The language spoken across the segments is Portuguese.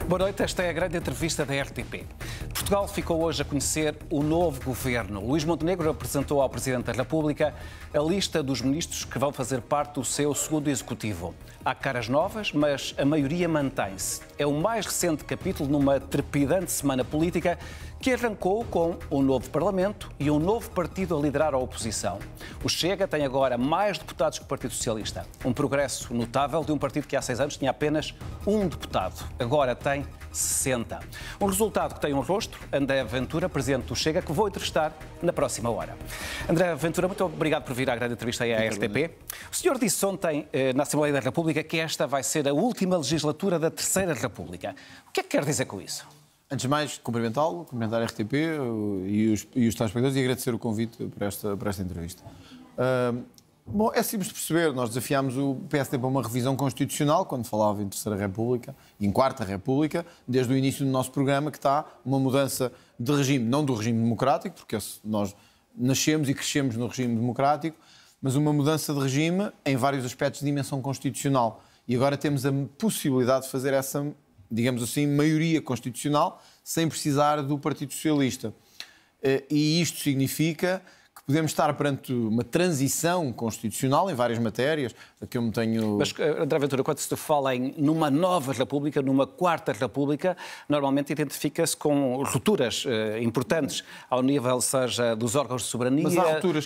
Boa noite, esta é a grande entrevista da RTP. Portugal ficou hoje a conhecer o novo governo. Luís Montenegro apresentou ao Presidente da República a lista dos ministros que vão fazer parte do seu segundo executivo. Há caras novas, mas a maioria mantém-se. É o mais recente capítulo numa trepidante semana política que arrancou com um novo Parlamento e um novo partido a liderar a oposição. O Chega tem agora mais deputados que o Partido Socialista. Um progresso notável de um partido que há 6 anos tinha apenas um deputado. Agora tem 60. Um resultado que tem um rosto, André Ventura, presidente do Chega, que vou entrevistar na próxima hora. André Ventura, muito obrigado por vir à grande entrevista aí à RTP. O senhor disse ontem na Assembleia da República que esta vai ser a última legislatura da Terceira República. O que é que quer dizer com isso? Antes de mais, cumprimentá-lo, cumprimentar a RTP e os telespectadores e agradecer o convite para esta entrevista. Bom, é simples de perceber, nós desafiámos o PSD para uma revisão constitucional, quando falava em Terceira República e em Quarta República, desde o início do nosso programa, que está uma mudança de regime, não do regime democrático, porque nós nascemos e crescemos no regime democrático, mas uma mudança de regime em vários aspectos de dimensão constitucional. E agora temos a possibilidade de fazer essa, digamos assim, maioria constitucional, sem precisar do Partido Socialista. E isto significa que podemos estar perante uma transição constitucional em várias matérias, a que eu me tenho... Mas, André Ventura, quando se fala em numa nova república, numa quarta república, normalmente identifica-se com rupturas importantes, ao nível, seja dos órgãos de soberania,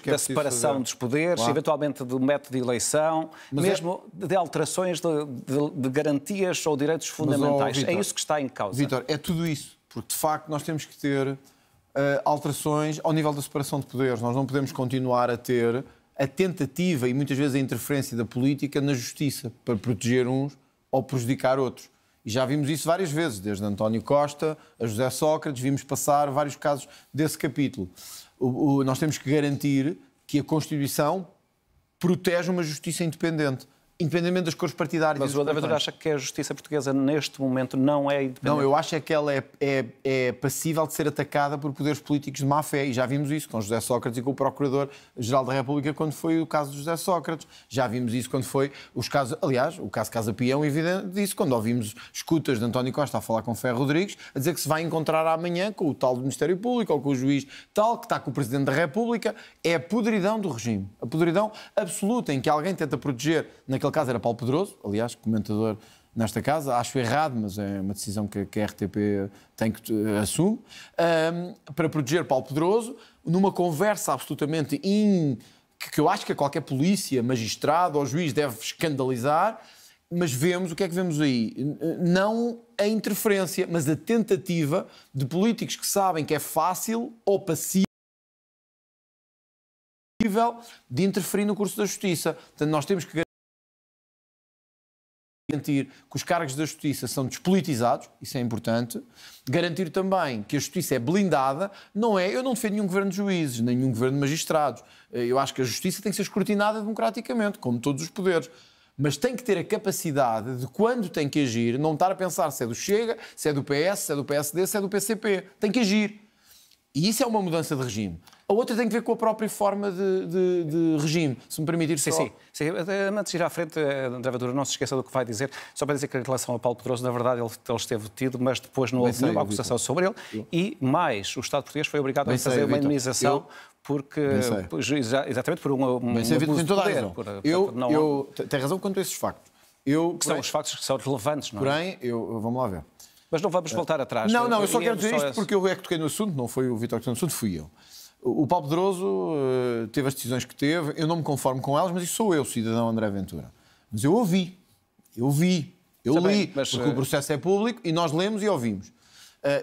da separação dos poderes, claro, eventualmente do método de eleição, mas mesmo de alterações de garantias ou direitos fundamentais. Mas, Vítor, é isso que está em causa. Vítor, é tudo isso, porque de facto nós temos que ter alterações ao nível da separação de poderes. Nós não podemos continuar a ter a tentativa e muitas vezes a interferência da política na justiça para proteger uns ou prejudicar outros. E já vimos isso várias vezes, desde António Costa a José Sócrates, vimos passar vários casos desse capítulo. Nós temos que garantir que a Constituição protege uma justiça independente, independentemente das cores partidárias. Mas o André Ventura acha que a justiça portuguesa neste momento não é independente? Não, eu acho é que ela é passível de ser atacada por poderes políticos de má fé, e já vimos isso com José Sócrates e com o Procurador-Geral da República quando foi o caso de José Sócrates. Já vimos isso quando foi os casos, aliás, o caso Casa Peão, evidente disso, quando ouvimos escutas de António Costa a falar com Ferro Rodrigues, a dizer que se vai encontrar amanhã com o tal do Ministério Público ou com o juiz tal, que está com o Presidente da República. É a podridão do regime, a podridão absoluta em que alguém tenta proteger, naquele caso era Paulo Pedroso, aliás, comentador nesta casa, acho errado, mas é uma decisão que a RTP tem que assume, para proteger Paulo Pedroso, numa conversa absolutamente que eu acho que qualquer polícia, magistrado ou juiz deve escandalizar, mas vemos, o que é que vemos aí? Não a interferência, mas a tentativa de políticos que sabem que é fácil ou passível de interferir no curso da justiça. Portanto, nós temos que garantir que os cargos da justiça são despolitizados, isso é importante. Garantir também que a justiça é blindada. Eu não defendo nenhum governo de juízes, nem nenhum governo de magistrados. Eu acho que a justiça tem que ser escrutinada democraticamente, como todos os poderes. Mas tem que ter a capacidade de, quando tem que agir, não estar a pensar se é do Chega, se é do PS, se é do PSD, se é do PCP. Tem que agir. E isso é uma mudança de regime. A outra tem que ver com a própria forma de regime, se me permitir só. Sim. Antes de ir à frente, André Ventura, não se esqueça do que vai dizer. Só para dizer que em relação a Paulo Pedroso, na verdade, ele esteve detido, mas depois não houve nenhuma acusação sobre ele. E mais, o Estado português foi obrigado a fazer uma indemnização porque... Exatamente por um abuso de poder. Tem razão quanto a esses factos. São os factos que são relevantes, não é? Porém, vamos lá ver. Mas não vamos voltar atrás. Não, eu só quero dizer isto porque eu é que toquei no assunto, não foi o Vítor que tocou no assunto, fui eu. O Paulo Pedroso teve as decisões que teve, eu não me conformo com elas, mas isso sou eu, cidadão André Ventura. Mas eu ouvi, eu li, porque o processo é público e nós lemos e ouvimos.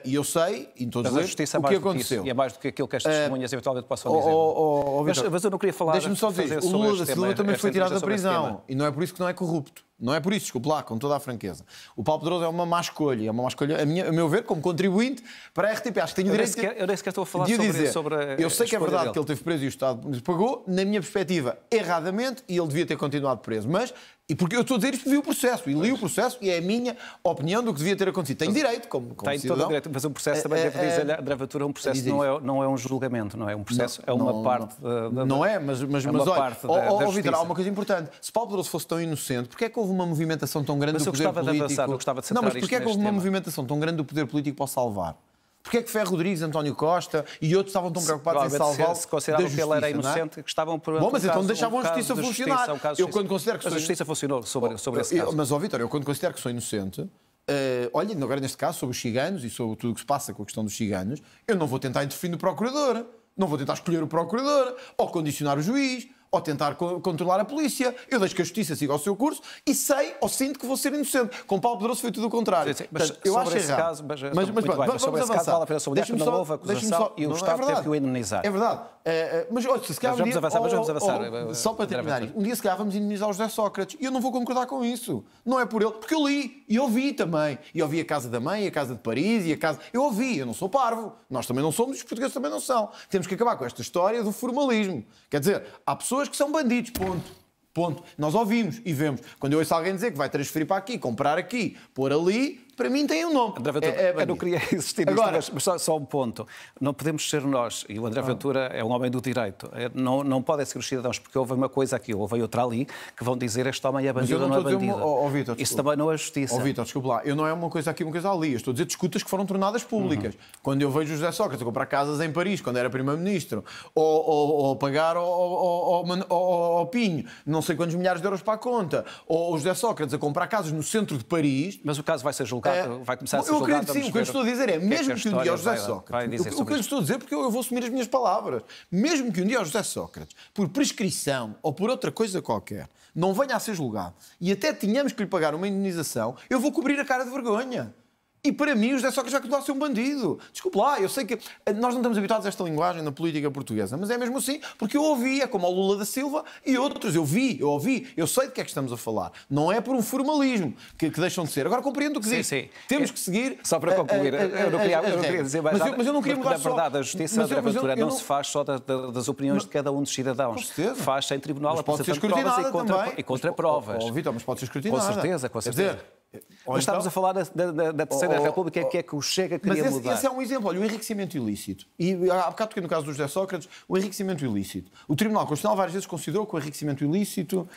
E eu sei, e todos lemos, o que aconteceu. E é mais do que aquilo que as testemunhas eventualmente possam dizer. Mas eu não queria falar... Deixa-me só dizer, o Lula da Silva também foi tirado da prisão. E não é por isso que não é corrupto. Não é por isso, desculpe lá, com toda a franqueza. O Paulo Pedroso é uma má escolha. É uma má escolha, a meu ver, como contribuinte para a RTP. Acho que tenho direito eu nem sequer estou a falar sobre eu sei que é verdade que ele teve preso e o Estado pagou, na minha perspectiva, erradamente, e ele devia ter continuado preso. Mas... E porque eu estou a dizer isto, vi o processo, e li o processo, e é a minha opinião do que devia ter acontecido. Tenho direito, como tem todo o direito, mas o processo também, devo dizer, André Ventura, um processo não é um julgamento, não é? Um processo é uma parte... Não é, mas olha, Vítor, há uma coisa importante. Se Paulo Pedroso fosse tão inocente, porque é que houve houve uma movimentação tão grande do poder político? Mas eu gostava de avançar, não gostava de centrar mas porquê é que houve uma movimentação tão grande do poder político para o salvar? Porquê é que Ferro Rodrigues, António Costa e outros estavam tão preocupados em salvá-lo? Se consideravam que ele era inocente, que estavam por... Bom, mas então deixavam a justiça funcionar. Eu quando considero que a justiça funcionou sobre esse caso. Mas, Vítor, eu quando considero que sou inocente, olha, agora neste caso, sobre os ciganos e sobre tudo o que se passa com a questão dos ciganos, eu não vou tentar interferir no procurador, não vou tentar escolher o procurador, ou condicionar o juiz, ou tentar controlar a polícia. Eu deixo que a justiça siga o seu curso e sei ou sinto que vou ser inocente. Com Paulo Pedroso foi tudo o contrário. Sim, mas portanto, eu acho esse errado. caso, sobre esse caso vale a pena sublinhar que não houve acusação e o Estado teve que o indemnizar. É verdade. Mas olha, se calhar vamos avançar. Só para terminar isto, um dia se calhar vamos indemnizar o José Sócrates e eu não vou concordar com isso. Não é por ele, porque eu li e ouvi também. E ouvi a Casa da Mãe, a Casa de Paris e a Casa... Eu ouvi, eu não sou parvo. Nós também não somos, os portugueses também não são. Temos que acabar com esta história do formalismo. Quer dizer, há pessoas que são bandidos, ponto. Nós ouvimos e vemos. Quando eu ouço alguém dizer que vai transferir para aqui, comprar aqui, pôr ali, para mim tem um nome. André Ventura, eu não queria insistir nisto, mas só um ponto. Não podemos ser nós, e o André Ventura é um homem do direito, não podem ser os cidadãos, porque houve uma coisa aqui, houve outra ali, que vão dizer este homem é bandido ou não é bandido. Vítor, isso também não é justiça. Vítor, desculpe lá, eu não é uma coisa aqui, uma coisa ali. Eu estou a dizer disputas que foram tornadas públicas. Quando eu vejo o José Sócrates a comprar casas em Paris, quando era primeiro-ministro, ou pagar ao Pinho não sei quantos milhares de euros para a conta, ou o José Sócrates a comprar casas no centro de Paris... Mas o caso vai ser julgado, vai começar a ser julgado. Eu acredito que sim. O que eu estou a dizer é, mesmo que um dia o José Sócrates... O que eu estou a dizer, porque eu vou assumir as minhas palavras, mesmo que um dia o José Sócrates, por prescrição ou por outra coisa qualquer, não venha a ser julgado e até tínhamos que lhe pagar uma indemnização, eu vou cobrir a cara de vergonha. E para mim o José Sócrates já continua a ser um bandido. Desculpe lá, eu sei que nós não estamos habituados a esta linguagem na política portuguesa, mas é mesmo assim, porque eu ouvia, como o Lula da Silva e outros, eu ouvi, eu sei de que é que estamos a falar. Não é por um formalismo que deixam de ser. Agora compreendo o que diz. Sim. Temos que seguir... Só para concluir, eu não queria dizer mais nada, mas eu não queria mudar só... Na verdade, a justiça, André Ventura, não se faz só das opiniões de cada um dos cidadãos. Com certeza. Faz em tribunal apresentando provas e contra-provas. Vítor, mas pode ser escrutinada. Com certeza. Mas estamos a falar da Terceira República, que é que o Chega queria mudar. Esse é um exemplo. Olha, o enriquecimento ilícito. E há bocado toquei no caso do José Sócrates, o enriquecimento ilícito. O Tribunal Constitucional várias vezes considerou que o enriquecimento ilícito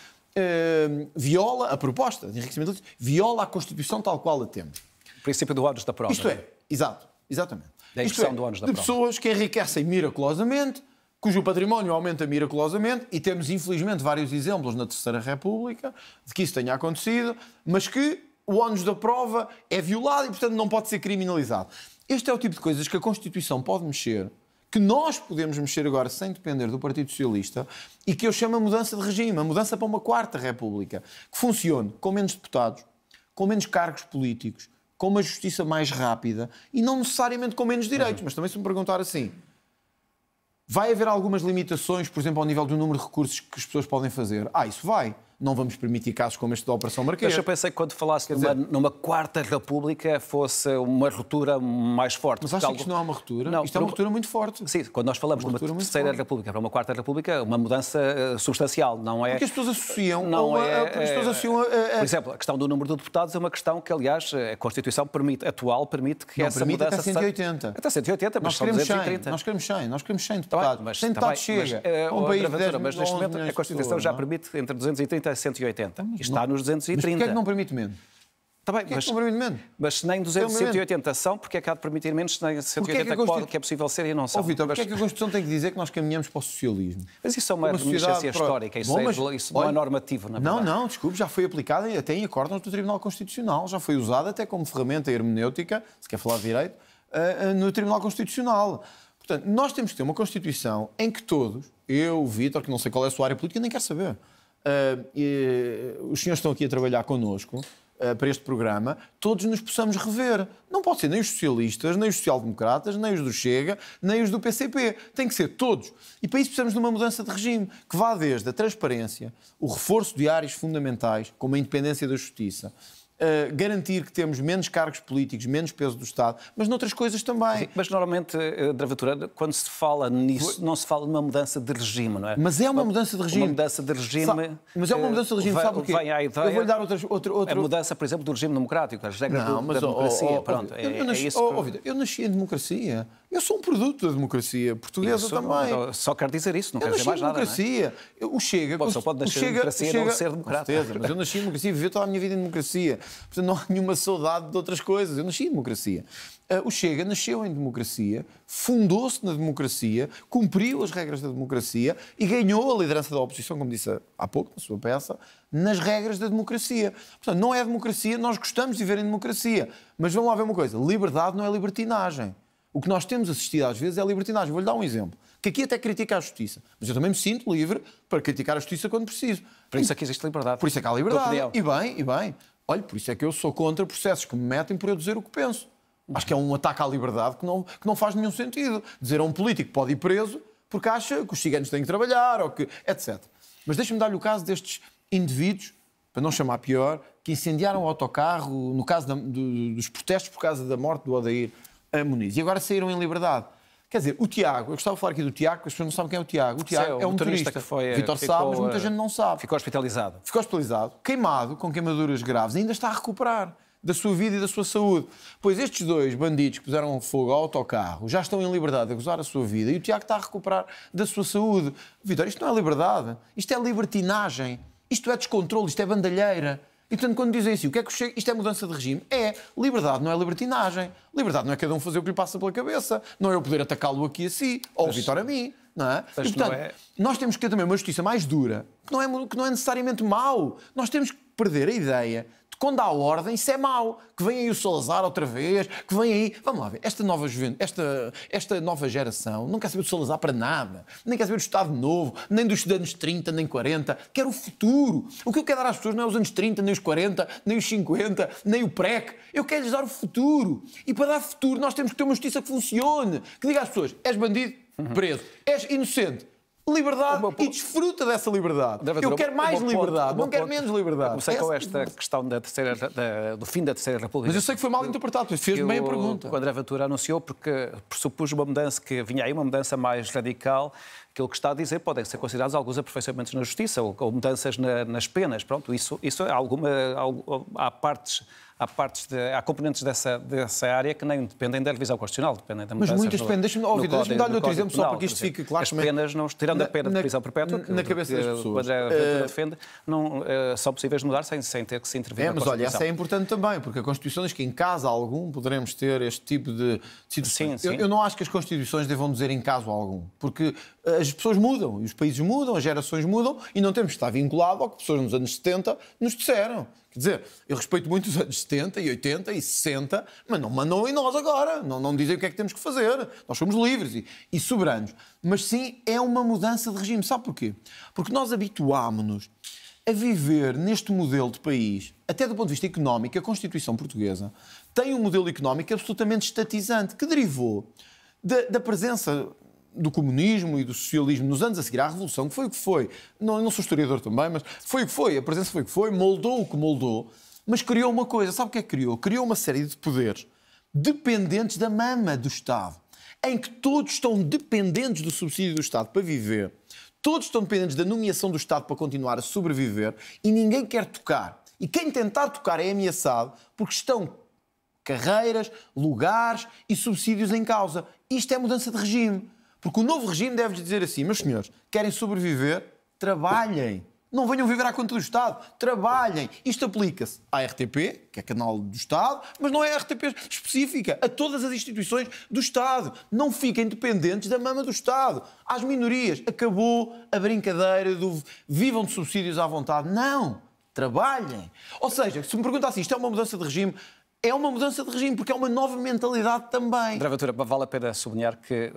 viola, a proposta de enriquecimento ilícito, viola a Constituição tal qual a temos. O princípio do ónus da prova. Isto é, exatamente. Da inversão do ónus da prova. De pessoas que enriquecem miraculosamente, cujo património aumenta miraculosamente, e temos, infelizmente, vários exemplos na Terceira República de que isso tenha acontecido, mas que o ónus da prova é violado e, portanto, não pode ser criminalizado. Este é o tipo de coisas que a Constituição pode mexer, que nós podemos mexer agora sem depender do Partido Socialista e que eu chamo a mudança de regime, a mudança para uma quarta República, que funcione com menos deputados, com menos cargos políticos, com uma justiça mais rápida e não necessariamente com menos direitos. Mas também, se me perguntar assim, vai haver algumas limitações, por exemplo, ao nível do número de recursos que as pessoas podem fazer? Isso vai. Não vamos permitir casos como este da Operação Marquês. Mas eu pensei que quando falasse numa quarta república fosse uma ruptura mais forte. Mas acha que isto não é uma ruptura? Não, isto é uma ruptura muito forte. Sim, quando nós falamos de uma terceira república para uma quarta república, uma mudança substancial, não é... Porque as pessoas associam... Por exemplo, a questão do número de deputados é uma questão que, aliás, a Constituição atual permite que essa mudança... Até 180. Até 180, mas são 230. Nós queremos 100 deputados. 100 deputados chega. Mas neste momento a Constituição já permite entre 230 e 180. E está nos 230. Mas porquê é que não permite menos? Está bem, mas se nem 200 e 180 são, porque é que há de permitir menos, se nem 180 que é possível ser e não são? Vítor, porque é que a Constituição tem que dizer que nós caminhamos para o socialismo? Mas isso é uma reminiscência histórica, isso não é normativo, na verdade. Não, desculpe, já foi aplicada até em acordos do Tribunal Constitucional, já foi usada até como ferramenta hermenêutica, se quer falar de direito, no Tribunal Constitucional. Portanto, nós temos que ter uma Constituição em que todos, eu, o Vítor, que não sei qual é a sua área política, nem quero saber, os senhores estão aqui a trabalhar connosco para este programa, todos nos possamos rever. Não pode ser nem os socialistas, nem os social-democratas, nem os do Chega, nem os do PCP. Tem que ser todos. E para isso precisamos de uma mudança de regime que vá desde a transparência, o reforço de áreas fundamentais, como a independência da justiça, garantir que temos menos cargos políticos, menos peso do Estado, mas noutras coisas também. Sim, mas normalmente, André Ventura, quando se fala nisso, não se fala de uma mudança de regime, não é? Mas é uma mudança de regime. Uma mudança de regime... Mas é uma mudança de regime, sabe o quê? Vem à ideia... Eu vou-lhe dar outra... A mudança, por exemplo, do regime democrático, as regras da democracia. Pronto, eu nasci em democracia. Eu sou um produto da democracia portuguesa também. Só quero dizer isso, não quero dizer mais nada. Democracia. Não é? O Chega... Só pode nascer em democracia e não ser democrata. Com certeza, mas eu nasci em democracia e vivi toda a minha vida em democracia. Portanto, não há nenhuma saudade de outras coisas. Eu nasci em democracia. O Chega nasceu em democracia, fundou-se na democracia, cumpriu as regras da democracia e ganhou a liderança da oposição, como disse há pouco, na sua peça, nas regras da democracia. Portanto, não é democracia, nós gostamos de viver em democracia. Mas vamos lá ver uma coisa, liberdade não é libertinagem. O que nós temos assistido às vezes é a libertinagem. Vou-lhe dar um exemplo. Que aqui até critica a justiça. Mas eu também me sinto livre para criticar a justiça quando preciso. Por isso é que existe liberdade. Por isso é que há liberdade. E bem. Olha, por isso é que eu sou contra processos que me metem por eu dizer o que penso. Acho que é um ataque à liberdade que não faz nenhum sentido. Dizer a um político que pode ir preso porque acha que os ciganos têm que trabalhar, ou que, etc. Mas deixa-me dar-lhe o caso destes indivíduos, para não chamar pior, que incendiaram o autocarro no caso dos protestos por causa da morte do Odair Muniz. E agora saíram em liberdade. Quer dizer, o Tiago, eu gostava de falar aqui do Tiago, porque as pessoas não sabem quem é o Tiago. O Tiago é um motorista. Vítor sabe, mas muita gente não sabe. Ficou hospitalizado. Ficou hospitalizado, queimado, com queimaduras graves, ainda está a recuperar da sua vida e da sua saúde. Pois estes dois bandidos que puseram fogo ao autocarro já estão em liberdade a gozar a sua vida e o Tiago está a recuperar da sua saúde. Vítor, isto não é liberdade, isto é libertinagem, isto é descontrole, isto é bandalheira. E, portanto, quando dizem assim, o que é que chega? Isto é mudança de regime? É. Liberdade não é libertinagem. Liberdade não é cada um fazer o que lhe passa pela cabeça. Não é eu poder atacá-lo aqui a si, ou o Vítor a mim. Não é? E, portanto, nós temos que ter também uma justiça mais dura, que não é necessariamente mau. Nós temos que perder a ideia de quando há ordem, isso é mau. Que vem aí o Salazar outra vez, que vem aí... Vamos lá ver, esta nova geração não quer saber do Salazar para nada. Nem quer saber do Estado Novo, nem dos anos 30, nem 40. Quer o futuro. O que eu quero dar às pessoas não é os anos 30, nem os 40, nem os 50, nem o PREC. Eu quero-lhes dar o futuro. E para dar futuro nós temos que ter uma justiça que funcione. Que diga às pessoas, és bandido, preso. És inocente. Liberdade e desfruta dessa liberdade. Eu quero mais liberdade, não quero menos liberdade. Comecei com esta questão do fim da Terceira República. Mas eu sei que foi mal interpretado, mas fez bem a pergunta. O André Ventura anunciou porque pressupôs uma mudança, que vinha aí uma mudança mais radical. Aquilo que está a dizer podem ser considerados alguns aperfeiçoamentos na justiça ou mudanças nas penas. Pronto, isso há componentes dessa área que nem dependem da revisão constitucional, dependem da mudança. Mas muitas dependem. Deixa-me dar-lhe outro exemplo só para que isto fique claro. As penas, tirando a pena de prisão perpétua, na cabeça das pessoas. O André Ventura defende, não são possíveis de mudar sem ter que se intervir na Constituição. Mas olha, essa é importante também, porque a Constituição diz que em caso algum poderemos ter este tipo de situações. Sim. Eu não acho que as Constituições devam dizer em caso algum, porque as pessoas mudam, e os países mudam, as gerações mudam, e não temos que estar vinculado ao que pessoas nos anos 70 nos disseram. Quer dizer, eu respeito muito os anos 70 e 80 e 60, mas não mandam em nós agora. Não dizem o que é que temos que fazer. Nós somos livres e soberanos. Mas sim, é uma mudança de regime. Sabe porquê? Porque nós habituámo-nos a viver neste modelo de país, até do ponto de vista económico. A Constituição portuguesa tem um modelo económico absolutamente estatizante, que derivou da presença do comunismo e do socialismo nos anos a seguir à Revolução, que foi o que foi. Não sou historiador também, mas foi o que foi. A presença foi o que foi, moldou o que moldou, mas criou uma coisa. Sabe o que é que criou? Criou uma série de poderes dependentes da mama do Estado, em que todos estão dependentes do subsídio do Estado para viver, todos estão dependentes da nomeação do Estado para continuar a sobreviver e ninguém quer tocar. E quem tentar tocar é ameaçado porque estão carreiras, lugares e subsídios em causa. Isto é mudança de regime. Porque o novo regime deve dizer assim, meus senhores, querem sobreviver? Trabalhem. Não venham viver à conta do Estado. Trabalhem. Isto aplica-se à RTP, que é canal do Estado, mas não é a RTP específica, a todas as instituições do Estado. Não fiquem dependentes da mama do Estado. Às minorias. Acabou a brincadeira do vivam de subsídios à vontade. Não. Trabalhem. Ou seja, se me pergunta assim, isto é uma mudança de regime? É uma mudança de regime, porque é uma nova mentalidade também. André Ventura, vale a pena sublinhar que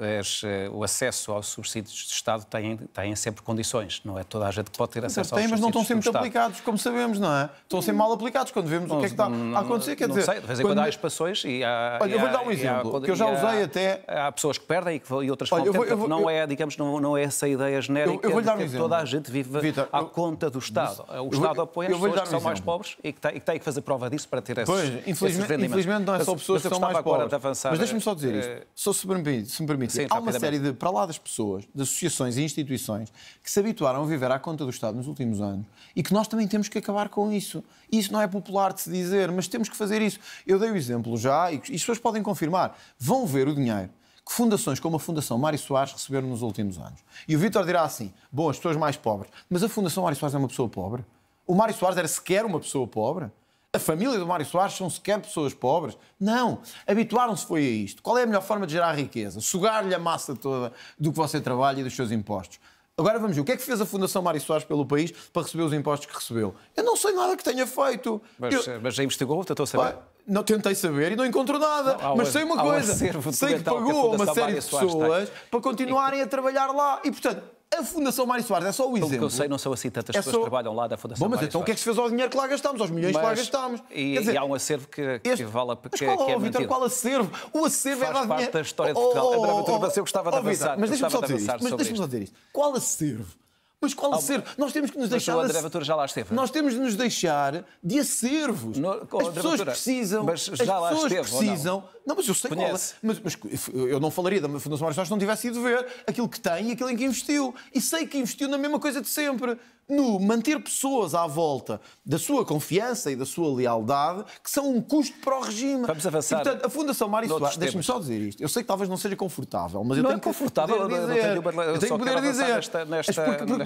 o acesso aos subsídios de Estado tem sempre condições. Não é toda a gente que pode ter acesso aos subsídios. Mas não estão sempre aplicados, como sabemos, não é? Estão sempre mal aplicados quando vemos o que é que está a acontecer. Quer dizer, não sei, de vez em quando há expansões e há... Olha, eu vou-lhe dar um exemplo, que eu já usei até... Há pessoas que perdem e outras que não é, digamos, não é essa ideia genérica de que toda a gente vive à conta do Estado. O Estado apoia as pessoas que são mais pobres e que têm que fazer prova disso para ter esses rendimentos. Não é só pessoas que são mais pobres. Mas deixa-me só dizer isto. Só se me permite. Sim, há uma série de, para lá das pessoas, de associações e instituições que se habituaram a viver à conta do Estado nos últimos anos e que nós também temos que acabar com isso. Isso não é popular de se dizer, mas temos que fazer isso. Eu dei o exemplo já e as pessoas podem confirmar. Vão ver o dinheiro que fundações como a Fundação Mário Soares receberam nos últimos anos. E o Vítor dirá assim, bom, as pessoas mais pobres, mas a Fundação Mário Soares é uma pessoa pobre? O Mário Soares era sequer uma pessoa pobre? A família do Mário Soares são sequer pessoas pobres? Não. Habituaram-se foi a isto. Qual é a melhor forma de gerar riqueza? Sugar-lhe a massa toda do que você trabalha e dos seus impostos. Agora vamos ver, o que é que fez a Fundação Mário Soares pelo país para receber os impostos que recebeu? Eu não sei nada que tenha feito. Mas já investigou? Tentou saber? Não tentei saber e não encontro nada. Mas sei uma coisa, sei que pagou a uma série de pessoas para continuarem a trabalhar lá. E, portanto, a Fundação Mário Soares é só o exemplo. Pelo que eu sei, não são assim tantas pessoas que trabalham lá da Fundação Mário Soares. Mas então o que é que se fez ao dinheiro que lá gastámos, aos milhões que lá gastámos? E há um acervo que vale a pena. Mas Vítor, qual acervo? O acervo é dar dinheiro. Faz parte da história de Portugal. Mas eu gostava de avançar. Mas deixa-me só dizer isto. Qual acervo? Mas qual acervo? Nós temos que nos deixar... O André Ventura já lá esteve. Nós temos de nos deixar de acervos. As pessoas precisam... Mas já lá esteve, precisam... Não, mas eu sei qual... Mas eu não falaria da Fundação Mário Soares se não tivesse ido ver aquilo que tem e aquilo em que investiu. E sei que investiu na mesma coisa de sempre. No manter pessoas à volta da sua confiança e da sua lealdade, que são um custo para o regime. Vamos avançar. E, portanto, a Fundação Mário Soares, deixe-me só dizer isto, eu sei que talvez não seja confortável, mas eu tenho que confortável, dizer. Eu tenho que poder dizer.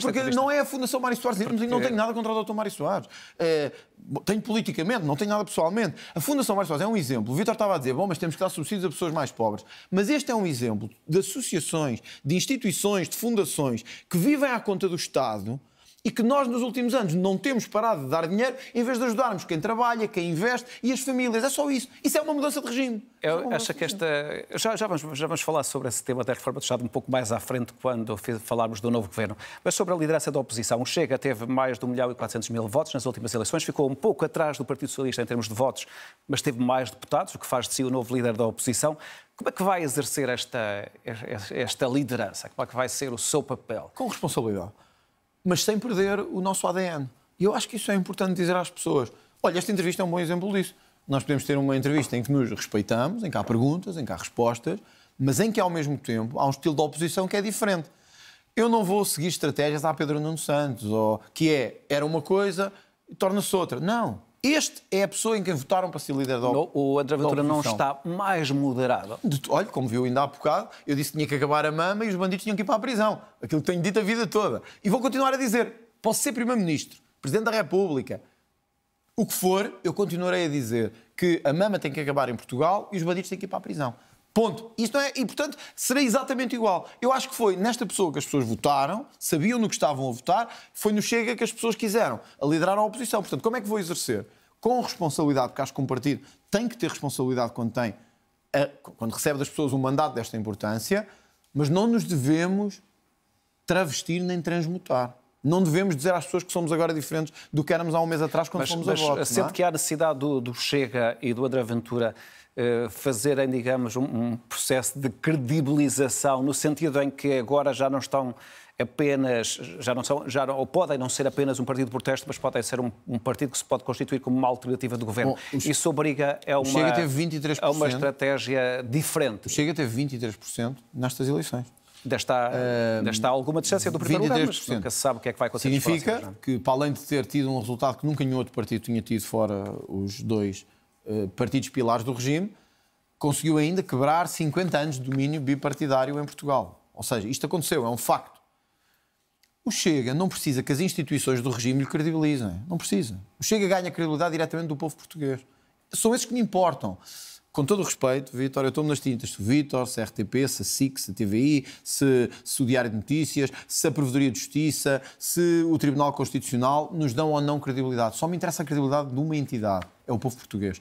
Porque não é a Fundação Mário Soares, não tenho nada contra o Dr. Mário Soares. Tenho politicamente, não tenho nada pessoalmente. A Fundação Mário Soares é um exemplo. O Vítor estava a dizer, bom, mas temos que dar subsídios a pessoas mais pobres. Mas este é um exemplo de associações, de instituições, de fundações que vivem à conta do Estado e que nós, nos últimos anos, não temos parado de dar dinheiro em vez de ajudarmos quem trabalha, quem investe e as famílias. É só isso. Isso é uma mudança de regime. Eu acho que já vamos falar sobre esse tema da reforma do Estado um pouco mais à frente, quando falarmos do novo governo. Mas sobre a liderança da oposição. O Chega teve mais de 1.400.000 votos nas últimas eleições, ficou um pouco atrás do Partido Socialista em termos de votos, mas teve mais deputados, o que faz de si o novo líder da oposição. Como é que vai exercer esta liderança? Como é que vai ser o seu papel? Com responsabilidade, mas sem perder o nosso ADN. E eu acho que isso é importante dizer às pessoas. Olha, esta entrevista é um bom exemplo disso. Nós podemos ter uma entrevista em que nos respeitamos, em que há perguntas, em que há respostas, mas em que, ao mesmo tempo, há um estilo de oposição que é diferente. Eu não vou seguir estratégias à Pedro Nuno Santos, ou que era uma coisa e torna-se outra. Não. Este é a pessoa em quem votaram para ser líder da oposição. O André Ventura não está mais moderado. Olha, como viu ainda há bocado, eu disse que tinha que acabar a mama e os bandidos tinham que ir para a prisão. Aquilo que tenho dito a vida toda. E vou continuar a dizer. Posso ser Primeiro-Ministro, Presidente da República, o que for, eu continuarei a dizer que a mama tem que acabar em Portugal e os bandidos têm que ir para a prisão. Ponto. Isto não é... E, portanto, será exatamente igual. Eu acho que foi nesta pessoa que as pessoas votaram, sabiam no que estavam a votar, foi no Chega que as pessoas quiseram, a liderar a oposição. Portanto, como é que vou exercer? Com responsabilidade, porque acho que um partido tem que ter responsabilidade quando recebe das pessoas um mandato desta importância, mas não nos devemos travestir nem transmutar. Não devemos dizer às pessoas que somos agora diferentes do que éramos há um mês atrás quando fomos a voto. Sente que há necessidade do Chega e do André Ventura fazerem, digamos, um processo de credibilização, no sentido em que agora já não estão apenas, ou podem não ser apenas um partido de protesto, mas podem ser um partido que se pode constituir como uma alternativa do governo. Isso obriga a uma estratégia diferente. O Chega teve 23% nestas eleições. Está alguma distância do primeiro lugar, mas nunca se sabe o que é que vai acontecer. Significa que, para além de ter tido um resultado que nunca nenhum outro partido tinha tido, fora os dois partidos pilares do regime, conseguiu ainda quebrar 50 anos de domínio bipartidário em Portugal. Ou seja, isto aconteceu, é um facto. O Chega não precisa que as instituições do regime lhe credibilizem. Não precisa. O Chega ganha credibilidade diretamente do povo português. São esses que me importam. Com todo o respeito, Vítor, eu estou-me nas tintas. Se o Vítor, se a RTP, se a SIC, se a TVI, se o Diário de Notícias, se a Provedoria de Justiça, se o Tribunal Constitucional nos dão ou não credibilidade. Só me interessa a credibilidade de uma entidade. É o povo português.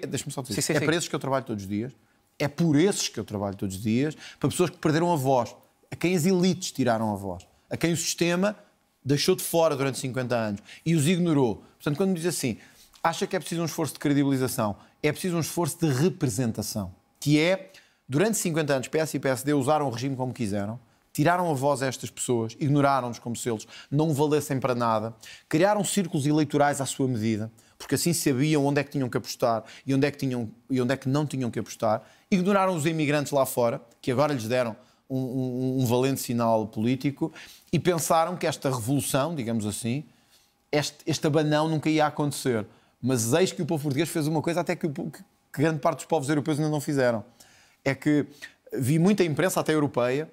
Deixa-me só dizer. Sim. Para esses que eu trabalho todos os dias. É por esses que eu trabalho todos os dias. Para pessoas que perderam a voz. A quem as elites tiraram a voz. A quem o sistema deixou de fora durante 50 anos. E os ignorou. Portanto, quando me diz assim, acha que é preciso um esforço de credibilização, é preciso um esforço de representação, que é, durante 50 anos, PS e PSD usaram o regime como quiseram, tiraram a voz a estas pessoas, ignoraram-nos como se eles não valessem para nada, criaram círculos eleitorais à sua medida, porque assim sabiam onde é que tinham que apostar e onde é que não tinham que apostar, ignoraram os imigrantes lá fora, que agora lhes deram um valente sinal político, e pensaram que esta revolução, digamos assim, este abanão nunca ia acontecer. Mas eis que o povo português fez uma coisa até que grande parte dos povos europeus ainda não fizeram. É que vi muita imprensa, até europeia,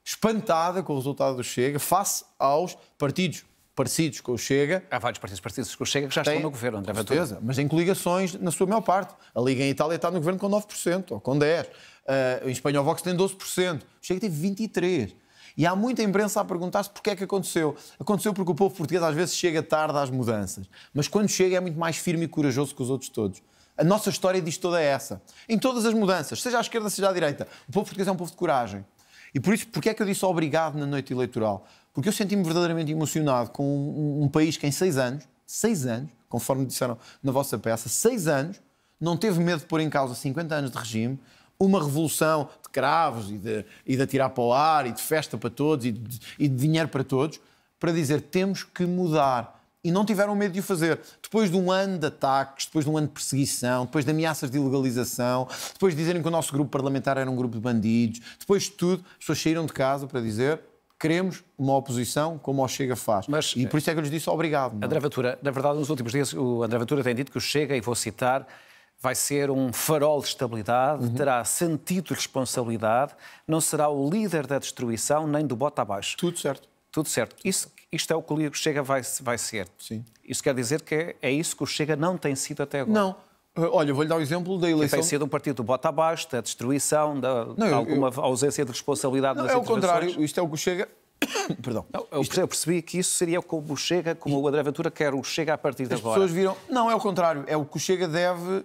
espantada com o resultado do Chega, face aos partidos parecidos com o Chega. Há vários partidos parecidos com o Chega que já estão no governo, André Ventura. Com certeza, mas em coligações, na sua maior parte. A Liga em Itália está no governo com 9%, ou com 10%. Em Espanha o Vox tem 12%. O Chega teve 23%. E há muita imprensa a perguntar-se porque é que aconteceu. Aconteceu porque o povo português às vezes chega tarde às mudanças. Mas quando chega é muito mais firme e corajoso que os outros todos. A nossa história diz toda essa. Em todas as mudanças, seja à esquerda, seja à direita. O povo português é um povo de coragem. E por isso, porque é que eu disse obrigado na noite eleitoral? Porque eu senti-me verdadeiramente emocionado com um país que em 6 anos, conforme disseram na vossa peça, 6 anos, não teve medo de pôr em causa 50 anos de regime, uma revolução de cravos e de atirar para o ar e de festa para todos e de dinheiro para todos, para dizer temos que mudar. E não tiveram medo de o fazer. Depois de um ano de ataques, depois de um ano de perseguição, depois de ameaças de ilegalização, depois de dizerem que o nosso grupo parlamentar era um grupo de bandidos, depois de tudo, as pessoas saíram de casa para dizer queremos uma oposição como o Chega faz. E por isso é que eu lhes disse obrigado. Não? André Ventura, na verdade, nos últimos dias, o André Ventura tem dito que o Chega, e vou citar, vai ser um farol de estabilidade, terá sentido de responsabilidade, não será o líder da destruição nem do bota abaixo. Tudo certo. Tudo certo. Isto é o que o Chega vai ser. Sim. Isso quer dizer que é isso que o Chega não tem sido até agora. Não. Olha, vou-lhe dar o exemplo da eleição... Que tem sido um partido do bota abaixo, da destruição, de alguma ausência de responsabilidade nas intervenções. É o contrário. Isto é o que o Chega... Perdão. Não, eu percebi que isso seria como o Chega, como o André Ventura quer o Chega a partir de agora. As pessoas viram... Não, é o contrário. É o que o Chega deve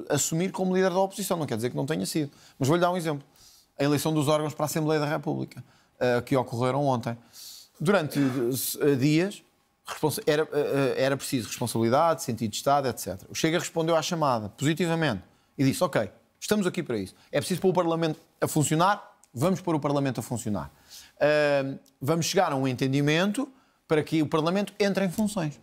assumir como líder da oposição. Não quer dizer que não tenha sido. Mas vou-lhe dar um exemplo. A eleição dos órgãos para a Assembleia da República, que ocorreram ontem. Durante dias era preciso responsabilidade, sentido de Estado, etc. O Chega respondeu à chamada positivamente e disse, ok, estamos aqui para isso. É preciso pôr o Parlamento a funcionar, vamos pôr o Parlamento a funcionar. Vamos chegar a um entendimento para que o Parlamento entre em funções.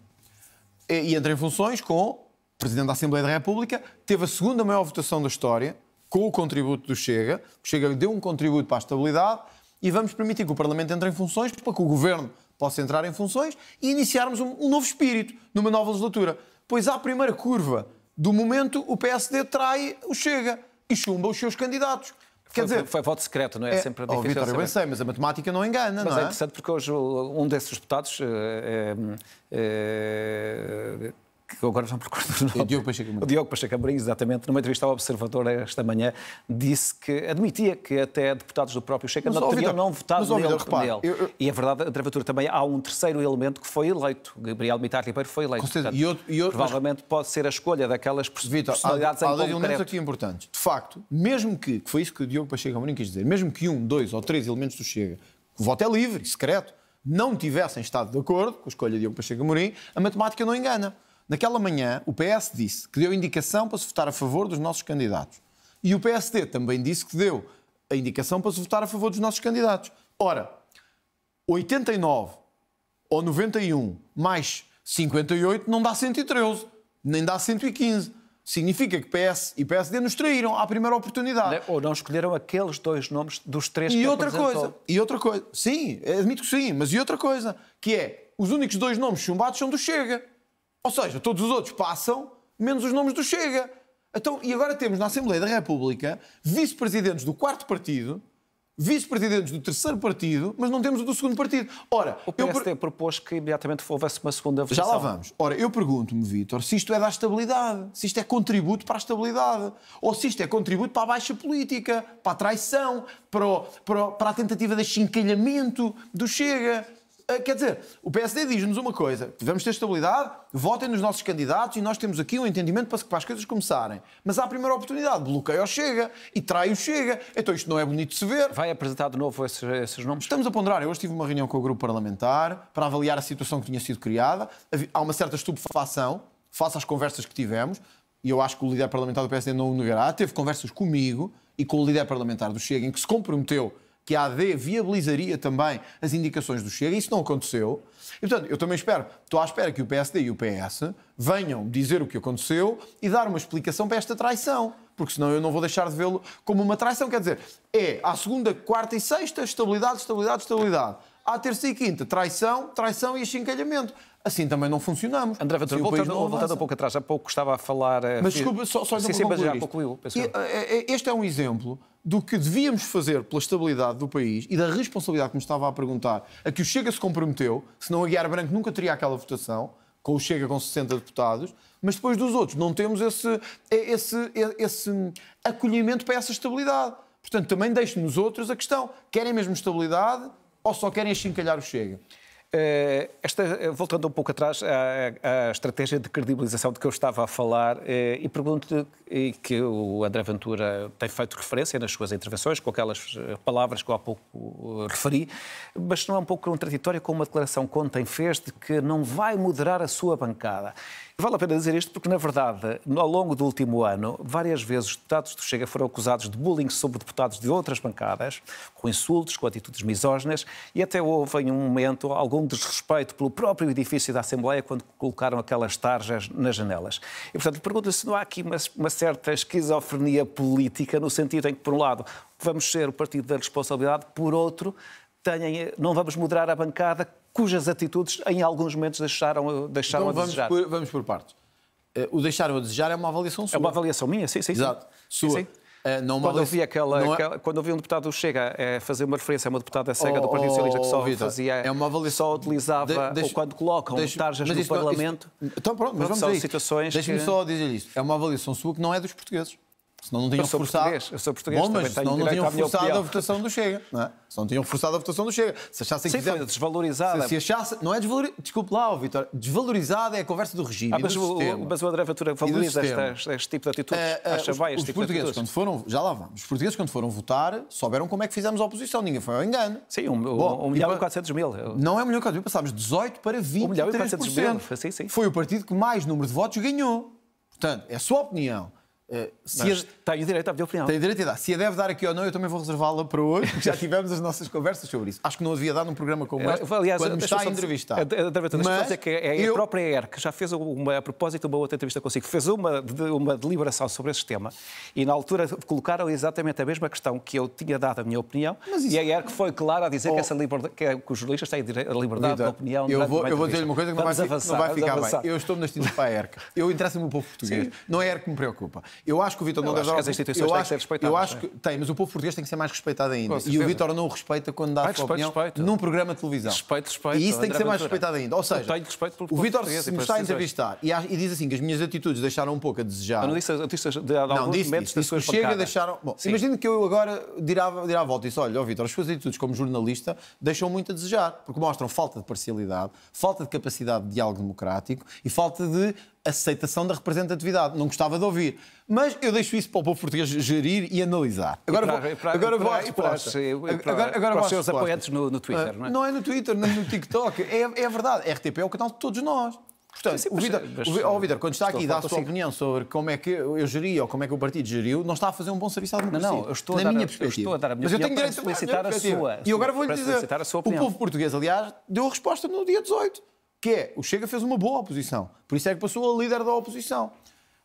E entre em funções com o Presidente da Assembleia da República, teve a segunda maior votação da história, com o contributo do Chega. O Chega deu um contributo para a estabilidade e vamos permitir que o Parlamento entre em funções para que o Governo possa entrar em funções e iniciarmos um novo espírito numa nova legislatura. Pois à primeira curva do momento o PSD trai o Chega e chumba os seus candidatos. Quer dizer, foi voto secreto, não é? Sempre difícil Vítor, eu bem sei, mas a matemática não engana, mas não é? É interessante porque hoje um desses deputados, que agora não me recordo o nome. O Diogo Pacheco Amorim, exatamente, numa entrevista ao Observador esta manhã, disse que admitia que até deputados do próprio Chega não teriam votado nele. E a verdade, André Ventura, também há um terceiro elemento que foi eleito. Gabriel Mitar Ribeiro foi eleito. Portanto, provavelmente pode ser a escolha daquelas personalidades em concreto. Há dois elementos aqui importantes. De facto, mesmo que foi isso que o Diogo Pacheco Amorim quis dizer, mesmo que 1, 2 ou 3 elementos do Chega, o voto é livre, secreto, não tivessem estado de acordo com a escolha de Diogo Pacheco Amorim, a matemática não engana. Naquela manhã, o PS disse que deu indicação para se votar a favor dos nossos candidatos. E o PSD também disse que deu a indicação para se votar a favor dos nossos candidatos. Ora, 89 ou 91 mais 58 não dá 113, nem dá 115. Significa que PS e PSD nos traíram à primeira oportunidade. Ou não escolheram aqueles dois nomes dos três que E outra coisa, sim, admito que sim, mas e outra coisa, que é, os únicos 2 nomes chumbados são do Chega. Ou seja, todos os outros passam, menos os nomes do Chega. Então, e agora temos na Assembleia da República vice-presidentes do 4º partido, vice-presidentes do 3º partido, mas não temos o do 2º partido. Ora, o PSD propôs que imediatamente houvesse uma segunda votação. Já lá vamos. Ora, eu pergunto-me, Vítor, se isto é da estabilidade, se isto é contributo para a estabilidade, ou se isto é contributo para a baixa política, para a traição, para a tentativa de achincalhamento do Chega. Quer dizer, o PSD diz-nos uma coisa, vamos ter estabilidade, votem nos nossos candidatos e nós temos aqui um entendimento para as coisas começarem. Mas à primeira oportunidade bloqueia o Chega e trai o Chega. Então isto não é bonito de se ver. Vai apresentar de novo esses nomes? Estamos a ponderar. Eu hoje tive uma reunião com o grupo parlamentar para avaliar a situação que tinha sido criada. Há uma certa estupefação face às conversas que tivemos e eu acho que o líder parlamentar do PSD não o negará. Teve conversas comigo e com o líder parlamentar do Chega em que se comprometeu que a AD viabilizaria também as indicações do Chega. Isso não aconteceu. E, portanto, eu também estou à espera que o PSD e o PS venham dizer o que aconteceu e dar uma explicação para esta traição. Porque senão eu não vou deixar de vê-lo como uma traição. Quer dizer, à segunda, quarta e sexta, estabilidade, estabilidade, estabilidade. À terça e quinta, traição e achincalhamento. Assim também não funcionamos. André Ventura, voltando um pouco atrás, há pouco estava a falar... Mas desculpa, só sim, mas já concluiu. Este é um exemplo do que devíamos fazer pela estabilidade do país e da responsabilidade que me estava a perguntar, a que o Chega se comprometeu, senão a Guiar Branco nunca teria aquela votação, com o Chega com 60 deputados, mas depois dos outros não temos esse acolhimento para essa estabilidade. Portanto, também deixe nos outros a questão, querem mesmo estabilidade ou só querem achincalhar o Chega? Voltando um pouco atrás à estratégia de credibilização de que eu estava a falar, e pergunto-lhe, e que o André Ventura tem feito referência nas suas intervenções, com aquelas palavras que eu há pouco referi, mas não é um pouco contraditório com uma declaração que ontem fez de que não vai moderar a sua bancada. Vale a pena dizer isto porque, na verdade, ao longo do último ano, várias vezes os deputados do Chega foram acusados de bullying sobre deputados de outras bancadas, com insultos, com atitudes misóginas, e até houve, em um momento, algum desrespeito pelo próprio edifício da Assembleia quando colocaram aquelas tarjas nas janelas. E, portanto, pergunto-lhe se não há aqui uma certa esquizofrenia política, no sentido em que, por um lado, vamos ser o partido da responsabilidade, por outro, não vamos moderar a bancada, cujas atitudes em alguns momentos deixaram então, a desejar. Vamos por partes. O deixaram a desejar é uma avaliação sua. É uma avaliação minha, sim. Exato. Sua. Sim. Quando eu vi um deputado do Chega fazer uma referência a uma deputada cega do Partido Socialista que só utilizava, ou quando colocam tarjas no Parlamento... Então pronto, mas vamos a isso. Deixa-me só dizer isto. É uma avaliação sua que não é dos portugueses. Senão não tinham forçado... Eu sou português, bom, mas senão não tinham forçado a votação do Chega. Não é? Se não tinham forçado a votação do Chega. Se achassem que foi desvalorizada. Se achasse... Não é desvalorizada. Desculpe lá, Vítor. Desvalorizada é a conversa do regime mas o André Ventura valoriza este tipo de atitudes. Acha bem este tipo de atitudes. Quando foram... Já lá vamos. Os portugueses, quando foram votar, souberam como é que fizemos a oposição. Ninguém foi ao engano. Sim, 1.400.000. Não é 1.400.000. Passámos 18 para 23%. Sim. Foi o partido que mais número de votos ganhou. Portanto, é a sua opinião. Tenho direito à minha opinião. Tenho direito a dar. Se a deve dar aqui ou não, eu também vou reservá-la para hoje, porque já tivemos as nossas conversas sobre isso. Acho que não havia dado num programa como este, quando me está a entrevistar. Deixa-me dizer que a própria ERC já fez, a propósito de uma outra entrevista consigo, fez uma deliberação sobre esse tema e na altura colocaram exatamente a mesma questão que eu tinha dado a minha opinião e a ERC foi clara a dizer que os jornalistas têm a liberdade de opinião. Eu vou dizer-lhe uma coisa que não vai ficar bem. Eu estou nas tintas para a ERC. Eu interesso-me o povo português. Não é a ERC que me preocupa. Eu acho que o Vítor não deve dar... As instituições têm que ser respeitadas. Eu acho que tem, mas o povo português tem que ser mais respeitado ainda. E o Vítor não o respeita quando dá a sua opinião num programa de televisão. Respeito. E isso tem que ser mais respeitado ainda. Ou seja, o Vítor se me está a entrevistar e diz assim que as minhas atitudes deixaram um pouco a desejar. Eu não disse de alguns momentos das suas Chega deixaram... Bom, imagino que eu agora dirá à volta e disse, olha, Vítor, as suas atitudes como jornalista deixam muito a desejar, porque mostram falta de parcialidade, falta de capacidade de diálogo democrático e falta de aceitação da representatividade. Não gostava de ouvir. Mas eu deixo isso para o povo português gerir e analisar. Agora vou à resposta. Para os seus apoiantes no Twitter, não é? Não é no Twitter, nem no TikTok. É verdade. A RTP é o canal de todos nós. Portanto, o Vítor, quando está aqui e dá a sua opinião sobre como é que eu geri ou como é que o partido geriu, não está a fazer um bom serviço à democracia. Não, eu estou a dar a minha opinião para solicitar a sua. E agora vou-lhe dizer, o povo português, aliás, deu a resposta no dia 18. Que é, o Chega fez uma boa oposição. Por isso é que passou a líder da oposição.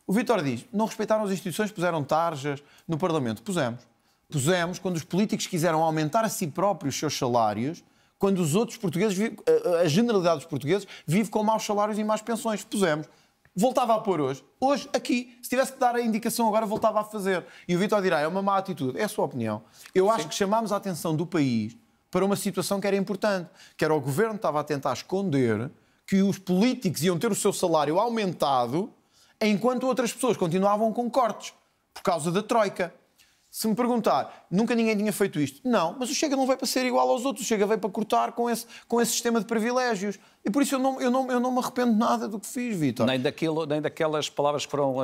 O Vítor diz, não respeitaram as instituições, puseram tarjas no Parlamento. Pusemos quando os políticos quiseram aumentar a si próprios os seus salários, quando os outros portugueses, a generalidade dos portugueses, vive com maus salários e más pensões. Pusemos. Voltava a pôr hoje. Hoje, aqui. Se tivesse que dar a indicação agora, voltava a fazer. E o Vítor dirá, é uma má atitude. É a sua opinião. Eu acho que chamámos a atenção do país para uma situação que era importante. Que era o governo que estava a tentar esconder que os políticos iam ter o seu salário aumentado enquanto outras pessoas continuavam com cortes por causa da Troika. Se me perguntar, nunca ninguém tinha feito isto. Não, mas o Chega não veio para ser igual aos outros. O Chega veio para cortar com esse sistema de privilégios. E por isso eu não me arrependo nada do que fiz, Vítor. Nem daquelas palavras que foram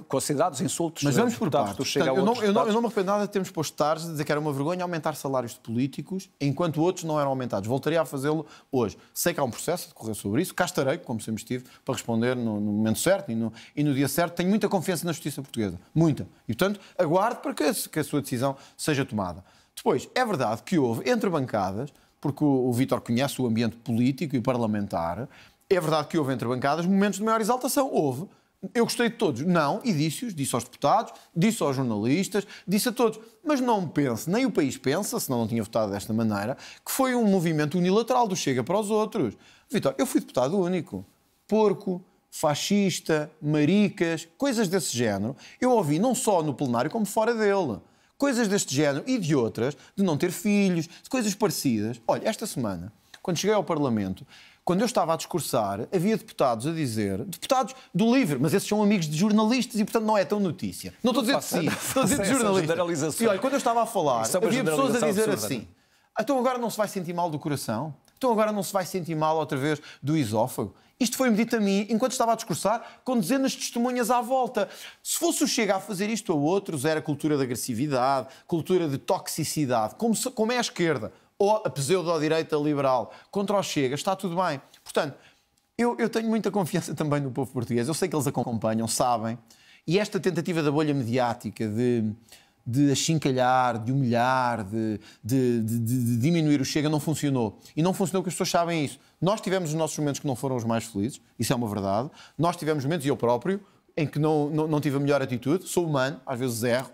considerados insultos. Mas vamos por partes. Eu não me arrependo nada de termos posto tarde, de dizer que era uma vergonha aumentar salários de políticos enquanto outros não eram aumentados. Voltaria a fazê-lo hoje. Sei que há um processo de correr sobre isso. Cá estarei, como sempre estive, para responder no momento certo e no dia certo. Tenho muita confiança na justiça portuguesa. Muita. E, portanto, aguardo para que a sua decisão seja tomada. Depois, é verdade que houve, entre bancadas, porque o Vítor conhece o ambiente político e parlamentar, é verdade que houve entre bancadas momentos de maior exaltação. Houve. Eu gostei de todos. Não, e disse-os, disse aos deputados, disse aos jornalistas, disse a todos. Mas não pense, nem o país pensa, senão não tinha votado desta maneira, que foi um movimento unilateral do Chega para os outros. Vítor, eu fui deputado único. Porco, fascista, maricas, coisas desse género. Eu ouvi não só no plenário como fora dele. Coisas deste género e de outras, de não ter filhos, de coisas parecidas. Olha, esta semana, quando cheguei ao Parlamento, quando eu estava a discursar, havia deputados a dizer, deputados do LIVRE, mas esses são amigos de jornalistas e, portanto, não é tão notícia. Não estou a dizer de si, estou a dizer de jornalistas. E olha, quando eu estava a falar, havia pessoas a dizer assim, então agora não se vai sentir mal do coração? Então agora não se vai sentir mal outra vez do esófago? Isto foi-me dito a mim enquanto estava a discursar, com dezenas de testemunhas à volta. Se fosse o Chega a fazer isto a outros, era cultura de agressividade, cultura de toxicidade, como é a esquerda, ou a pseudo-direita liberal, contra o Chega, está tudo bem. Portanto, eu tenho muita confiança também no povo português. Eu sei que eles acompanham, sabem. E esta tentativa da bolha mediática de achincalhar, de humilhar, de diminuir o Chega não funcionou. E não funcionou porque as pessoas sabem isso. Nós tivemos os nossos momentos que não foram os mais felizes, isso é uma verdade. Nós tivemos momentos, e eu próprio, em que não tive a melhor atitude. Sou humano, às vezes erro.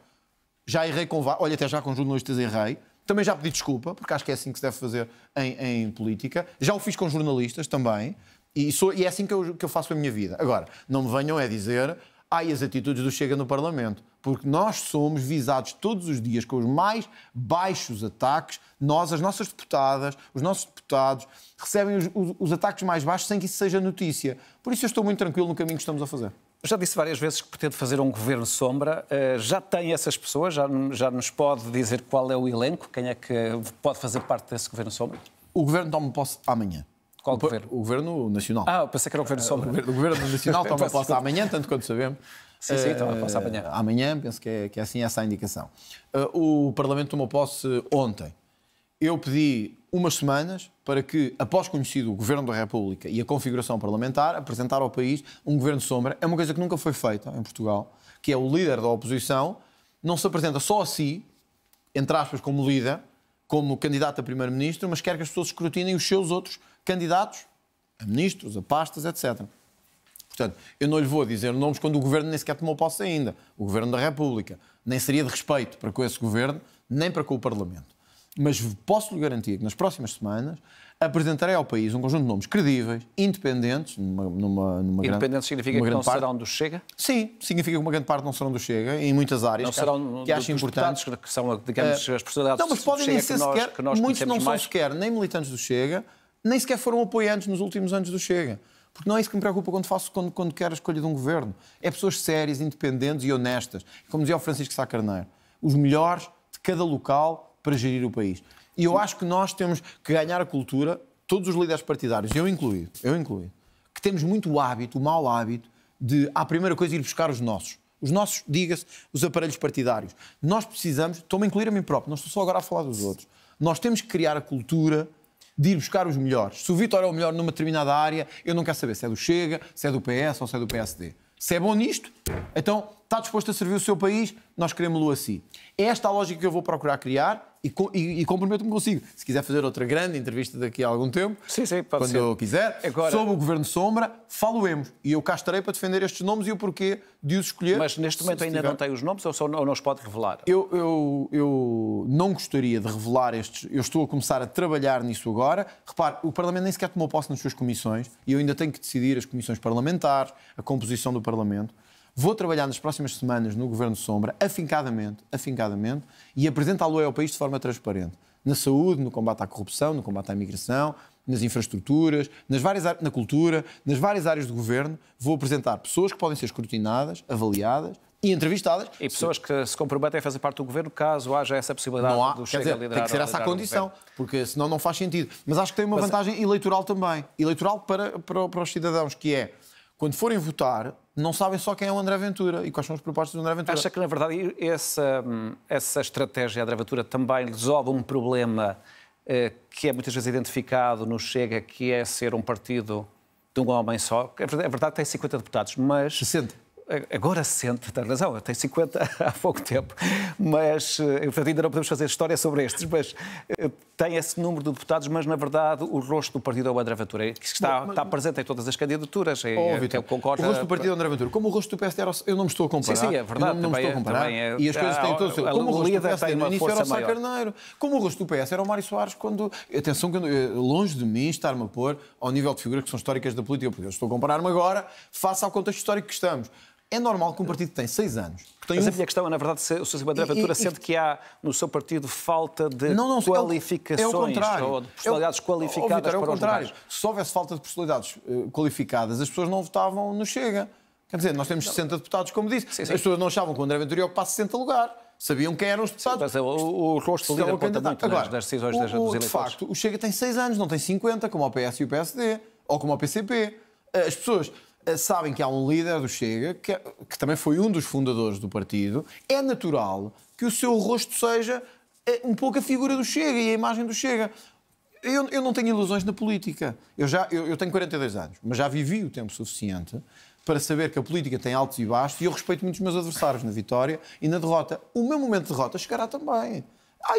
Já errei olha, até já com jornalistas errei. Também já pedi desculpa, porque acho que é assim que se deve fazer em política. Já o fiz com jornalistas também. E é assim que eu faço a minha vida. Agora, não me venham a dizer as atitudes do Chega no Parlamento. Porque nós somos visados todos os dias com os mais baixos ataques. As nossas deputadas, os nossos deputados recebem os ataques mais baixos sem que isso seja notícia. Por isso eu estou muito tranquilo no caminho que estamos a fazer. Já disse várias vezes que pretende fazer um governo sombra. Já tem essas pessoas? Já nos pode dizer qual é o elenco? Quem é que pode fazer parte desse governo sombra? O governo toma posse amanhã. Qual governo? O governo nacional. Eu pensei que era o governo sombra. O governo nacional toma posse amanhã, tanto quanto sabemos. Sim, toma posse amanhã. Amanhã, penso que é assim essa a indicação. O Parlamento tomou posse ontem. Eu pedi umas semanas para que, após conhecido o Governo da República e a configuração parlamentar, apresentar ao país um governo sombra. É uma coisa que nunca foi feita em Portugal, que é o líder da oposição não se apresenta só a si, entre aspas, como líder, como candidato a primeiro-ministro, mas quer que as pessoas escrutinem os seus outros candidatos a ministros, a pastas, etc. Portanto, eu não lhe vou dizer nomes quando o Governo nem sequer tomou posse ainda. O Governo da República. Nem seria de respeito para com esse Governo, nem para com o Parlamento. Mas posso-lhe garantir que nas próximas semanas apresentarei ao país um conjunto de nomes credíveis, independentes, numa independentes significa que não serão do Chega? Sim, significa que uma grande parte não serão do Chega, em muitas áreas. Não serão que acho importantes. Que são, digamos, as personalidades não, mas podem nem ser sequer, que nós muitos não mais. são sequer nem militantes do Chega, nem sequer foram apoiantes nos últimos anos do Chega. Porque não é isso que me preocupa quando quero a escolha de um governo. É pessoas sérias, independentes e honestas. Como dizia o Francisco Sá Carneiro, os melhores de cada local para gerir o país. E eu acho que nós temos que ganhar a cultura, todos os líderes partidários, eu incluído, que temos muito o mau hábito de, à primeira coisa, ir buscar os nossos. Os nossos, diga-se, os aparelhos partidários. Nós precisamos, estou-me a incluir a mim próprio, não estou só agora a falar dos outros. Nós temos que criar a cultura de ir buscar os melhores. Se o Vítor é o melhor numa determinada área, eu não quero saber se é do Chega, se é do PS ou se é do PSD. Se é bom nisto, então está disposto a servir o seu país, nós queremos-lo assim. É esta a lógica que eu vou procurar criar e comprometo-me consigo. Se quiser fazer outra grande entrevista daqui a algum tempo, sim, pode quando ser. eu quiser, agora, sobre o Governo Sombra, falo-emos. E eu cá estarei para defender estes nomes e o porquê de os escolher. Mas neste momento ainda não tem os nomes ou não os pode revelar? Eu não gostaria de revelar estes. Eu estou a começar a trabalhar nisso agora. Repare, o Parlamento nem sequer tomou posse nas suas comissões e eu ainda tenho que decidir as comissões parlamentares, a composição do Parlamento. Vou trabalhar nas próximas semanas no Governo Sombra, afincadamente, e apresentá-lo ao país de forma transparente. Na saúde, no combate à corrupção, no combate à imigração, nas infraestruturas, na cultura, nas várias áreas do governo. Vou apresentar pessoas que podem ser escrutinadas, avaliadas e entrevistadas. E pessoas que se comprometem a fazer parte do governo, caso haja essa possibilidade do Chega a liderar. Tem que ser essa a condição, porque senão não faz sentido. Mas acho que tem uma vantagem eleitoral também. Eleitoral para os cidadãos, que é, quando forem votar, não sabem só quem é o André Ventura e quais são as propostas do André Ventura. Acha que, na verdade, essa estratégia de André Ventura também resolve um problema que é muitas vezes identificado no Chega, que é ser um partido de um homem só? É verdade que tem 50 deputados, mas... 60. agora sente, tem razão, eu tenho 50 há pouco tempo, mas portanto, ainda não podemos fazer história sobre estes, mas tem esse número de deputados, mas na verdade o rosto do partido é o André Ventura, que está presente em todas as candidaturas. Eu concordo. O rosto do partido é o André Ventura. Como o rosto do PSD eu não me estou a comparar. Sim, é verdade. Não me estou a comparar. E as coisas têm todas. Como o rosto do PSD no início era o Sá Carneiro. Como o rosto do PS era o Mário Soares quando... Atenção, longe de mim estar-me a pôr ao nível de figuras que são históricas da política, porque eu estou a comparar-me agora face ao contexto histórico que estamos. É normal que um partido que tem 6 anos... Mas a minha questão é, na verdade, se o Sr. André Ventura sente que há no seu partido falta de qualificações ou de personalidades qualificadas para os lugares. Se houvesse falta de personalidades qualificadas, as pessoas não votavam no Chega. Quer dizer, nós temos 60 deputados, como disse. Sim. As pessoas não achavam que o André Ventura ia ocupar 60 lugares. Sabiam quem eram os deputados. Mas o rosto do líder conta muito das decisões dos eleitores. De facto, o Chega tem 6 anos, não tem 50, como o PS e o PSD, ou como o PCP. As pessoas sabem que há um líder do Chega, que também foi um dos fundadores do partido. É natural que o seu rosto seja um pouco a figura do Chega e a imagem do Chega. Eu não tenho ilusões na política. Eu tenho 42 anos, mas já vivi o tempo suficiente para saber que a política tem altos e baixos e eu respeito muito os meus adversários na vitória e na derrota. O meu momento de derrota chegará também.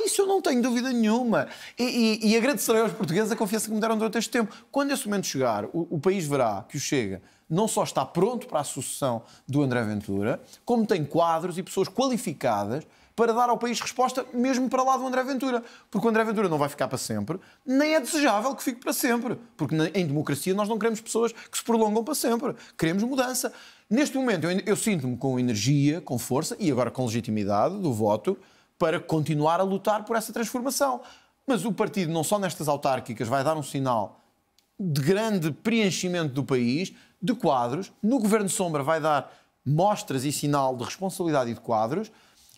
Isso eu não tenho dúvida nenhuma. E agradecerei aos portugueses a confiança que me deram durante este tempo. Quando esse momento chegar, o país verá que o Chega não só está pronto para a sucessão do André Ventura, como tem quadros e pessoas qualificadas para dar ao país resposta mesmo para lá do André Ventura. Porque o André Ventura não vai ficar para sempre, nem é desejável que fique para sempre. Porque em democracia nós não queremos pessoas que se prolongam para sempre. Queremos mudança. Neste momento eu sinto-me com energia, com força e agora com legitimidade do voto para continuar a lutar por essa transformação. Mas o partido, não só nestas autárquicas, vai dar um sinal de grande preenchimento do país, de quadros. No Governo Sombra vai dar mostras e sinal de responsabilidade e de quadros.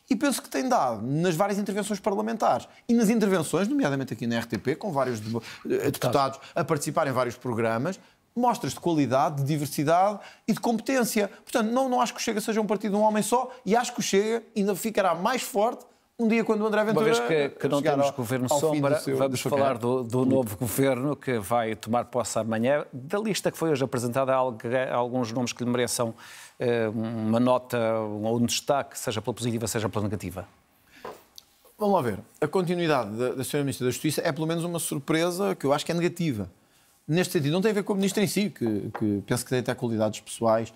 E penso que tem dado nas várias intervenções parlamentares e nas intervenções, nomeadamente aqui na RTP, com vários deputados a participar em vários programas, mostras de qualidade, de diversidade e de competência. Portanto, não acho que o Chega seja um partido de um homem só e acho que o Chega ainda ficará mais forte um dia quando o André Ventura... Uma vez que não temos Governo Sombra, vamos falar do novo Governo que vai tomar posse amanhã. Da lista que foi hoje apresentada, há alguns nomes que lhe mereçam uma nota ou um destaque, seja pela positiva, seja pela negativa? Vamos lá ver. A continuidade da Sra. Ministra da Justiça é pelo menos uma surpresa que eu acho que é negativa. Neste sentido, não tem a ver com a Ministra em si, que penso que tem até qualidades pessoais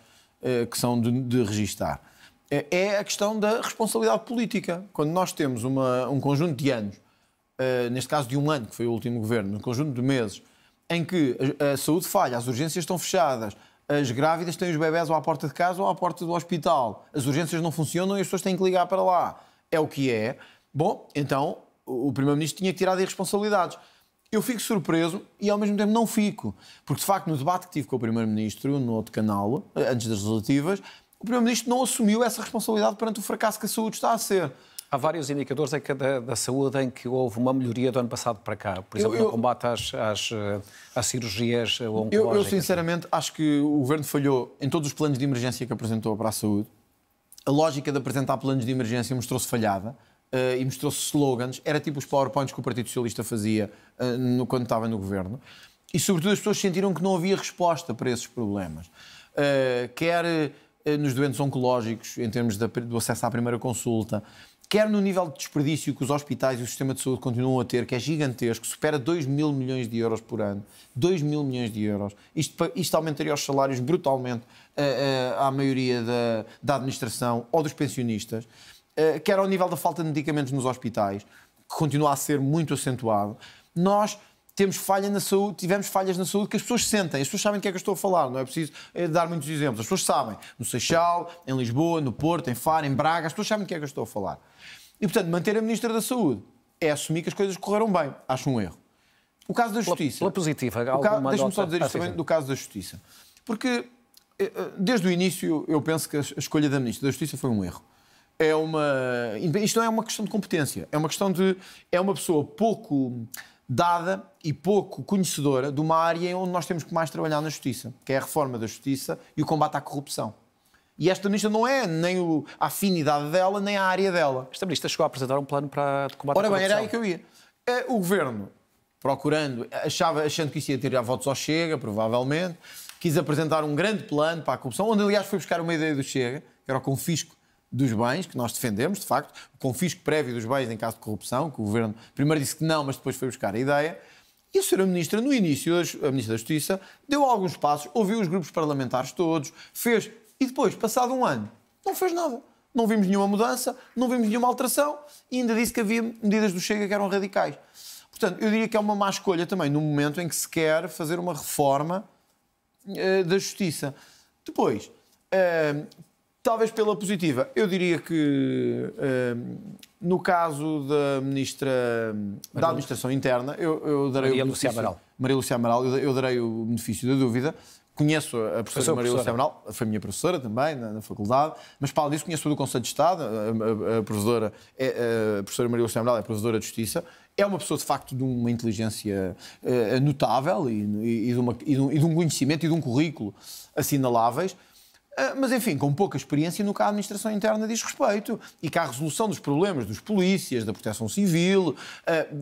que são de registar. É a questão da responsabilidade política. Quando nós temos um conjunto de anos, neste caso de um ano, que foi o último governo, um conjunto de meses, em que a saúde falha, as urgências estão fechadas, as grávidas têm os bebés ou à porta de casa ou à porta do hospital, as urgências não funcionam e as pessoas têm que ligar para lá. É o que é. Bom, então o Primeiro-Ministro tinha que tirar de responsabilidades. Eu fico surpreso e ao mesmo tempo não fico, porque de facto no debate que tive com o Primeiro-Ministro, no outro canal, antes das legislativas, o Primeiro-Ministro não assumiu essa responsabilidade perante o fracasso que a saúde está a ser. Há vários indicadores da saúde em que houve uma melhoria do ano passado para cá. Por exemplo, no combate às cirurgias oncológicas. Eu sinceramente acho que o Governo falhou em todos os planos de emergência que apresentou para a saúde. A lógica de apresentar planos de emergência mostrou-se falhada e mostrou-se slogans. Era tipo os PowerPoints que o Partido Socialista fazia quando estava no Governo. E sobretudo as pessoas sentiram que não havia resposta para esses problemas. Quer nos doentes oncológicos, em termos do acesso à primeira consulta, quer no nível de desperdício que os hospitais e o sistema de saúde continuam a ter, que é gigantesco, supera 2 mil milhões de euros por ano. 2 mil milhões de euros. Isto aumentaria os salários brutalmente à maioria da administração ou dos pensionistas. Quer ao nível da falta de medicamentos nos hospitais, que continua a ser muito acentuado. Nós tivemos falhas na saúde que as pessoas sentem. As pessoas sabem do que é que eu estou a falar, não é preciso dar muitos exemplos. As pessoas sabem. No Seixal, em Lisboa, no Porto, em Faro, em Braga, as pessoas sabem do que é que eu estou a falar. E, portanto, manter a Ministra da Saúde é assumir que as coisas correram bem. Acho um erro. O caso da Justiça... Pela positiva, deixa-me só dizer isto também do caso da Justiça. Porque, desde o início, eu penso que a escolha da Ministra da Justiça foi um erro. Isto não é uma questão de competência. É uma questão de... É uma pessoa pouco dada e pouco conhecedora de uma área onde nós temos que mais trabalhar na Justiça, que é a reforma da Justiça e o combate à corrupção. E esta ministra não é nem a afinidade dela, nem a área dela. Esta ministra chegou a apresentar um plano para combate à corrupção. Ora bem, era aí que eu ia. O Governo, achando que isso ia tirar votos ao Chega, provavelmente, quis apresentar um grande plano para a corrupção, onde aliás foi buscar uma ideia do Chega, que era o confisco dos bens, que nós defendemos, de facto, o confisco prévio dos bens em caso de corrupção, que o Governo primeiro disse que não, mas depois foi buscar a ideia. E a Sra. Ministra, no início, a Ministra da Justiça, deu alguns passos, ouviu os grupos parlamentares todos, fez, e depois, passado um ano, não fez nada. Não vimos nenhuma mudança, não vimos nenhuma alteração e ainda disse que havia medidas do Chega que eram radicais. Portanto, eu diria que é uma má escolha também no momento em que se quer fazer uma reforma da Justiça. Depois, talvez pela positiva, eu diria que no caso da Ministra da Administração Interna, eu darei Maria Lúcia Amaral. Maria Lúcia Amaral, eu darei o benefício da dúvida. Conheço a professora Maria Lúcia Amaral, foi minha professora também na faculdade, mas para além disso conheço todo o Conselho de Estado, a professora Maria Lúcia Amaral é professora de Justiça, é uma pessoa de facto de uma inteligência notável e de um conhecimento e de um currículo assinaláveis, mas enfim, com pouca experiência no que a administração interna diz respeito e que a resolução dos problemas dos polícias, da proteção civil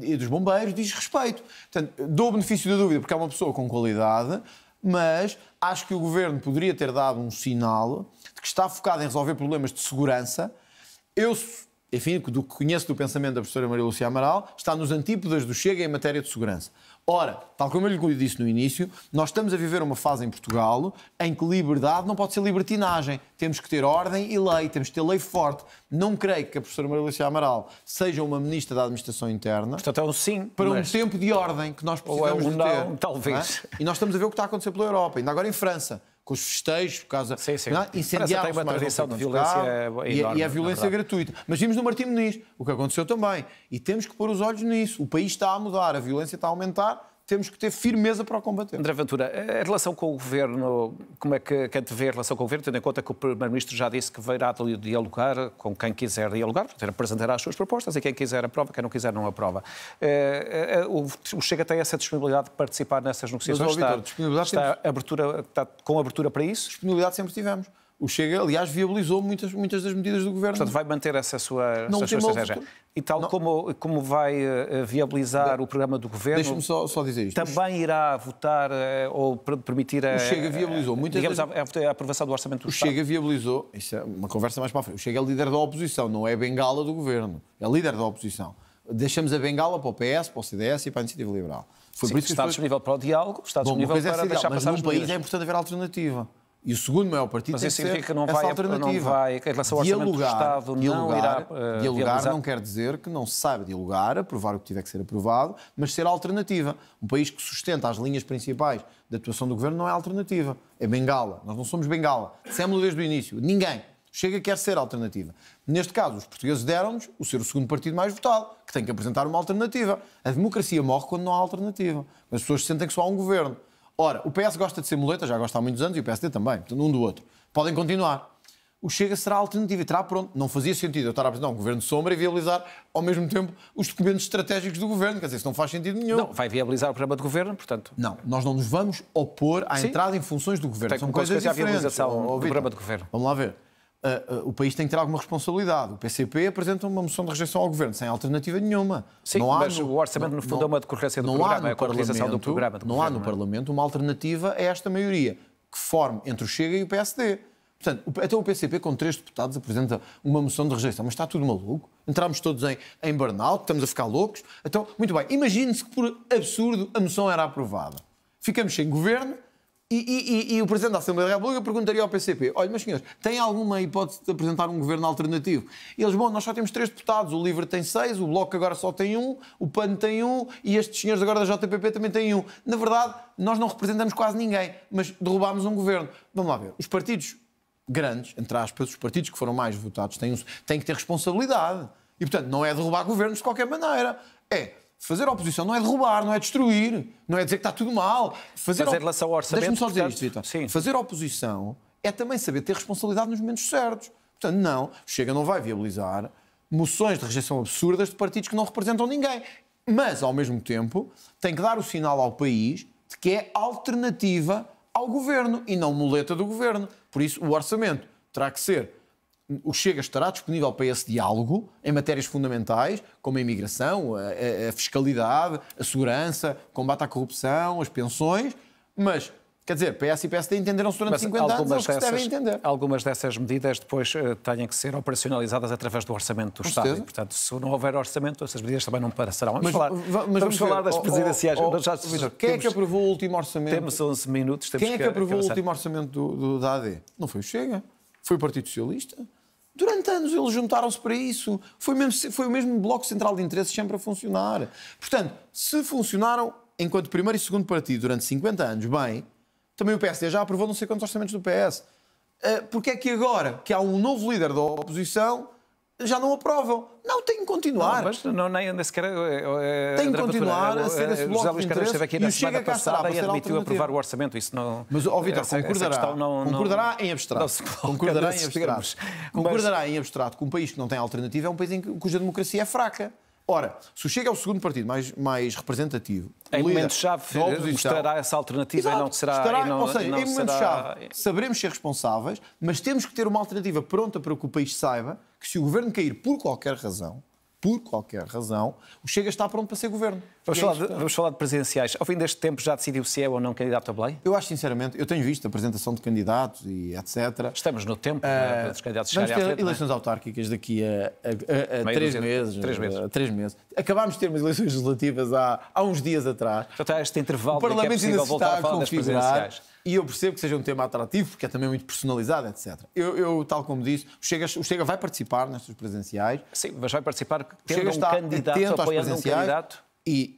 e dos bombeiros diz respeito. Portanto, dou o benefício da dúvida porque é uma pessoa com qualidade, mas acho que o Governo poderia ter dado um sinal de que está focado em resolver problemas de segurança. Eu, enfim, do que conheço do pensamento da professora Maria Lúcia Amaral, está nos antípodas do Chega em matéria de segurança. Ora, tal como eu lhe disse no início, nós estamos a viver uma fase em Portugal em que liberdade não pode ser libertinagem. Temos que ter ordem e lei, temos que ter lei forte. Não creio que a professora Maria Lúcia Amaral seja uma ministra da Administração Interna. Portanto, é um sim. Para um tempo de ordem que nós precisamos de ter. Não, talvez. E nós estamos a ver o que está a acontecer pela Europa, ainda agora em França, com os festejos, por causa de incendiar uma tradição de violência enorme, e a violência gratuita. Mas vimos no Martim Moniz o que aconteceu também. E temos que pôr os olhos nisso. O país está a mudar, a violência está a aumentar. Temos que ter firmeza para o combater. André Ventura, a relação com o Governo, como é que antevê a relação com o Governo, tendo em conta que o Primeiro-Ministro já disse que virá dialogar com quem quiser dialogar, portanto, apresentará as suas propostas e quem quiser aprova, quem não quiser não aprova. O Chega tem essa disponibilidade de participar nessas negociações? Está com abertura para isso? Disponibilidade sempre tivemos. O Chega, aliás, viabilizou muitas das medidas do Governo. Portanto, vai manter essa sua estratégia. E tal como vai viabilizar o programa do Governo... Deixa-me só dizer isto. Também irá votar ou permitir o Chega viabilizou muitas a aprovação do Orçamento do Estado? O Chega viabilizou... Isso é uma conversa mais para a frente. O Chega é líder da oposição, não é bengala do Governo. É líder da oposição. Deixamos a bengala para o PS, para o CDS e para a Iniciativa Liberal. Foi por isso que está disponível para o diálogo, está disponível para deixar passar as medidas. Mas num país é importante haver alternativa. E o segundo maior partido tem que ser significa que não vai, em relação ao Orçamento do Estado, não irá dialogar não quer dizer que não se saiba dialogar, aprovar o que tiver que ser aprovado, mas ser alternativa. Um país que sustenta as linhas principais da atuação do Governo não é alternativa, é bengala. Nós não somos bengala. Dissemos-lo desde o início. Ninguém. Chega quer ser alternativa. Neste caso, os portugueses deram-nos o ser o segundo partido mais votado, que tem que apresentar uma alternativa. A democracia morre quando não há alternativa. As pessoas sentem que só há um governo. Ora, o PS gosta de ser muleta, já gosta há muitos anos, e o PSD também, portanto, um do outro. Podem continuar. O Chega será alternativa e terá pronto. Não fazia sentido eu estar a apresentar um governo de sombra e viabilizar, ao mesmo tempo, os documentos estratégicos do governo. Quer dizer, isso não faz sentido nenhum. Não, vai viabilizar o programa de governo, portanto... Não, nós não nos vamos opor à entrada em funções do governo. São coisas diferentes. A viabilização do programa de governo. Vamos lá ver. O país tem que ter alguma responsabilidade. O PCP apresenta uma moção de rejeição ao governo sem alternativa nenhuma. Sim, não há mas o orçamento, no fundo, é uma decorrência do programa, é a concretização do programa. Não há no Parlamento uma alternativa a esta maioria que forme entre o Chega e o PSD. Portanto, até o PCP, com 3 deputados, apresenta uma moção de rejeição. Mas está tudo maluco. Entramos todos em burnout, estamos a ficar loucos. Então, muito bem, imagine-se que, por absurdo, a moção era aprovada. Ficamos sem governo. E o Presidente da Assembleia da República perguntaria ao PCP: olha, meus senhores, tem alguma hipótese de apresentar um governo alternativo? E eles: bom, nós só temos 3 deputados, o LIVRE tem 6, o Bloco agora só tem 1, o PAN tem 1 e estes senhores agora da JPP também têm 1. Na verdade, nós não representamos quase ninguém, mas derrubámos um governo. Vamos lá ver. Os partidos grandes, entre aspas, os partidos que foram mais votados, têm que ter responsabilidade. E, portanto, não é derrubar governos de qualquer maneira. Fazer oposição não é derrubar, não é destruir, não é dizer que está tudo mal. Mas em relação ao orçamento... Deixa-me só dizer isto, Vitor. Fazer oposição é também saber ter responsabilidade nos momentos certos. Portanto, não, o Chega não vai viabilizar moções de rejeição absurdas de partidos que não representam ninguém. Mas, ao mesmo tempo, tem que dar o sinal ao país de que é alternativa ao governo e não muleta do governo. Por isso, o orçamento terá que ser... O Chega estará disponível para esse diálogo em matérias fundamentais, como a imigração, a fiscalidade, a segurança, o combate à corrupção, as pensões, mas Quer dizer, PS e PSD entenderam-se durante 50 anos, eles que se devem entender. Algumas dessas medidas depois têm que ser operacionalizadas através do orçamento do Estado. E, portanto, se não houver orçamento, essas medidas também não passarão. Vamos falar das presidenciais. Quem é que aprovou o último orçamento? Temos 11 minutos. Quem é que aprovou o último orçamento da AD? Não foi o Chega, foi o Partido Socialista. Durante anos eles juntaram-se para isso. Foi o mesmo Bloco Central de Interesses sempre a funcionar. Portanto, se funcionaram enquanto primeiro e segundo partido durante 50 anos, bem, também o PSD já aprovou não sei quantos orçamentos do PS. Porque é que agora, que há um novo líder da oposição, já não aprovam? Não, tem que continuar. Não, mas nem sequer... Tem que continuar a ser esse bloco de interesses. Esteve aqui na semana passada e admitiu aprovar o orçamento. Isso não... Mas, Vítor, concordará em abstrato. Concordará em abstrato que um país que não tem alternativa é um país cuja democracia é fraca. Ora, se o Chega é o segundo partido mais representativo, em momentos-chave mostrará essa alternativa. Exato, e não será... ou seja, em momentos-chave saberemos ser responsáveis, mas temos que ter uma alternativa pronta para que o país saiba que se o governo cair por qualquer razão, o Chega está pronto para ser governo. Vamos falar de presidenciais. Ao fim deste tempo já decidiu se é ou não candidato a Belém? Eu acho, sinceramente, eu tenho visto a apresentação de candidatos e etc. Estamos no tempo para os candidatos chegarem à frente. Vamos ter eleições autárquicas daqui a 3 meses. Acabámos de ter umas eleições legislativas há uns dias atrás. Portanto, há este intervalo o Parlamento que é possível voltar a falar das presidenciais. E eu percebo que seja um tema atrativo, porque é também muito personalizado, etc. Eu tal como disse, o Chega vai participar nestas presidenciais. Sim, mas vai participar tendo um candidato, apoiando um candidato. E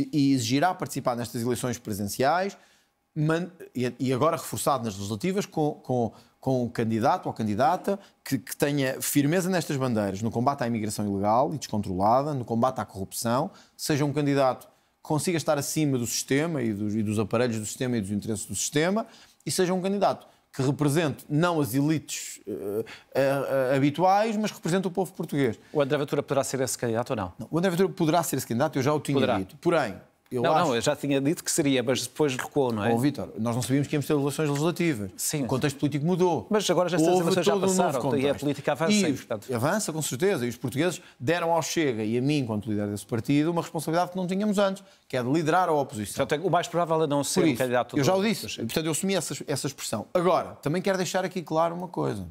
exigirá participar nestas eleições presidenciais e agora reforçado nas legislativas com um candidato ou candidata que tenha firmeza nestas bandeiras, no combate à imigração ilegal e descontrolada, no combate à corrupção, seja um candidato que consiga estar acima do sistema e dos aparelhos do sistema e dos interesses do sistema e seja um candidato que represente não as elites habituais, mas que represente o povo português. O André Ventura poderá ser esse candidato ou não? O André Ventura poderá ser esse candidato, eu já o tinha dito. Porém, eu já tinha dito que seria, mas depois recuou, não é? Vítor, nós não sabíamos que íamos ter eleições legislativas. Sim. O contexto político mudou. Mas agora estas eleições já passaram e a política avança. Portanto... Avança, com certeza. E os portugueses deram ao Chega e a mim, enquanto líder desse partido, uma responsabilidade que não tínhamos antes, que é de liderar a oposição. Portanto, o mais provável é não ser um candidato... Eu já o disse. Portanto, eu assumi essa expressão. Agora, também quero deixar aqui claro uma coisa.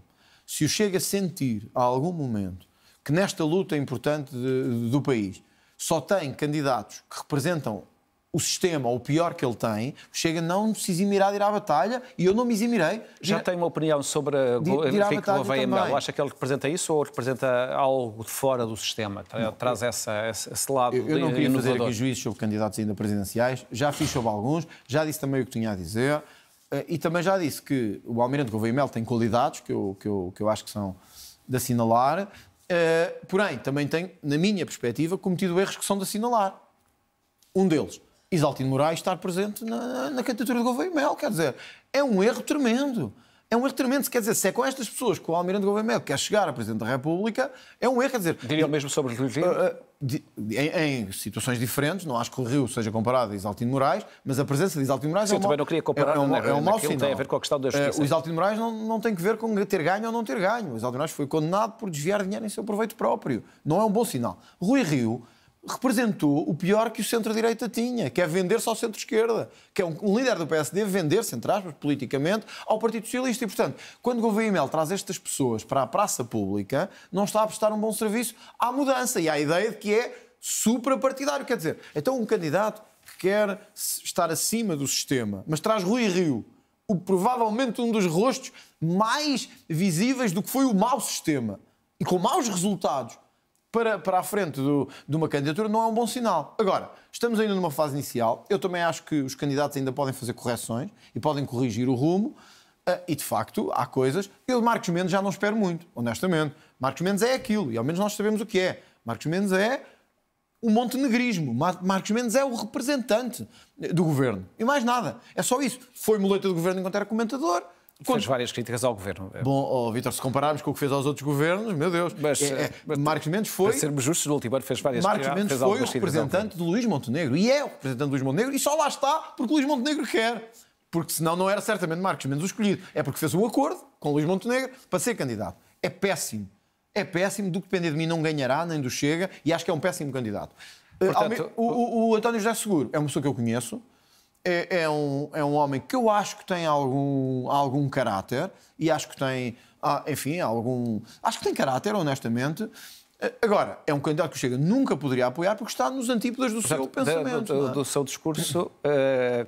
Se o Chega sentir, a algum momento, que nesta luta importante do país só tem candidatos que representam o sistema, ou o pior que ele tem, o Chega não se eximirá de ir à batalha e eu não me eximirei. Já tem uma opinião sobre Henrique Gouveia Melo? Acha que ele representa isso ou representa algo de fora do sistema? Traz esse lado eu não queria fazer aqui juízos sobre candidatos ainda presidenciais. Já fiz sobre alguns, já disse também o que tinha a dizer e também já disse que o Almirante Gouveia Melo tem qualidades que eu acho que são de assinalar, porém também tem, na minha perspectiva, cometido erros que são de assinalar. Um deles, Isaltino Moraes estar presente na candidatura de Gouveia Melo, quer dizer, é um erro tremendo. É um erro tremendo, quer dizer, se é com estas pessoas que o Almirante Gouveia Melo quer chegar a Presidente da República, é um erro, quer dizer... Diria o mesmo sobre o Rui Rio? Em situações diferentes, não acho que o Rio seja comparado a Isaltino Moraes, mas a presença de Isaltino Moraes Sim, também não queria comparar, é um mau sinal. Tem a ver com a questão da justiça. O Isaltino Moraes não tem que ver com ter ganho ou não ter ganho. O Isaltino Moraes foi condenado por desviar dinheiro em seu proveito próprio. Não é um bom sinal. Rui Rio representou o pior que o centro-direita tinha, que é vender-se ao centro-esquerda, que é um líder do PSD vender-se, entre aspas, politicamente, ao Partido Socialista. E, portanto, quando Gouveia Melo traz estas pessoas para a praça pública, não está a prestar um bom serviço à mudança e à ideia de que é suprapartidário. Quer dizer, então um candidato que quer estar acima do sistema, mas traz Rui Rio, provavelmente um dos rostos mais visíveis do que foi o mau sistema, e com maus resultados, para a frente de uma candidatura não é um bom sinal. Agora, estamos ainda numa fase inicial. Eu também acho que os candidatos ainda podem fazer correções e podem corrigir o rumo. E, de facto, há coisas... Eu de Marcos Mendes já não espero muito, honestamente. Marcos Mendes é aquilo, e ao menos nós sabemos o que é. Marcos Mendes é o montenegrismo. Marcos Mendes é o representante do governo. E mais nada. É só isso. Foi muleta do governo enquanto era comentador. Fez várias críticas ao governo. Bom, Vítor, se compararmos com o que fez aos outros governos, meu Deus. Mas Marcos Mendes foi... Para sermos justos, no último ano fez várias críticas. Marcos Mendes foi o representante de Luís Montenegro. E é o representante de Luís Montenegro. E só lá está porque Luís Montenegro quer. Porque senão não era certamente Marcos Mendes o escolhido. É porque fez um acordo com Luís Montenegro para ser candidato. É péssimo. É péssimo. Do que depender de mim não ganhará, nem do Chega. E acho que é um péssimo candidato. Portanto, o António José Seguro é uma pessoa que eu conheço. é um homem que eu acho que tem algum caráter e acho que tem, enfim, acho que tem caráter, honestamente. Agora, é um candidato que o Chega nunca poderia apoiar porque está nos antípodas do seu pensamento. Do seu discurso,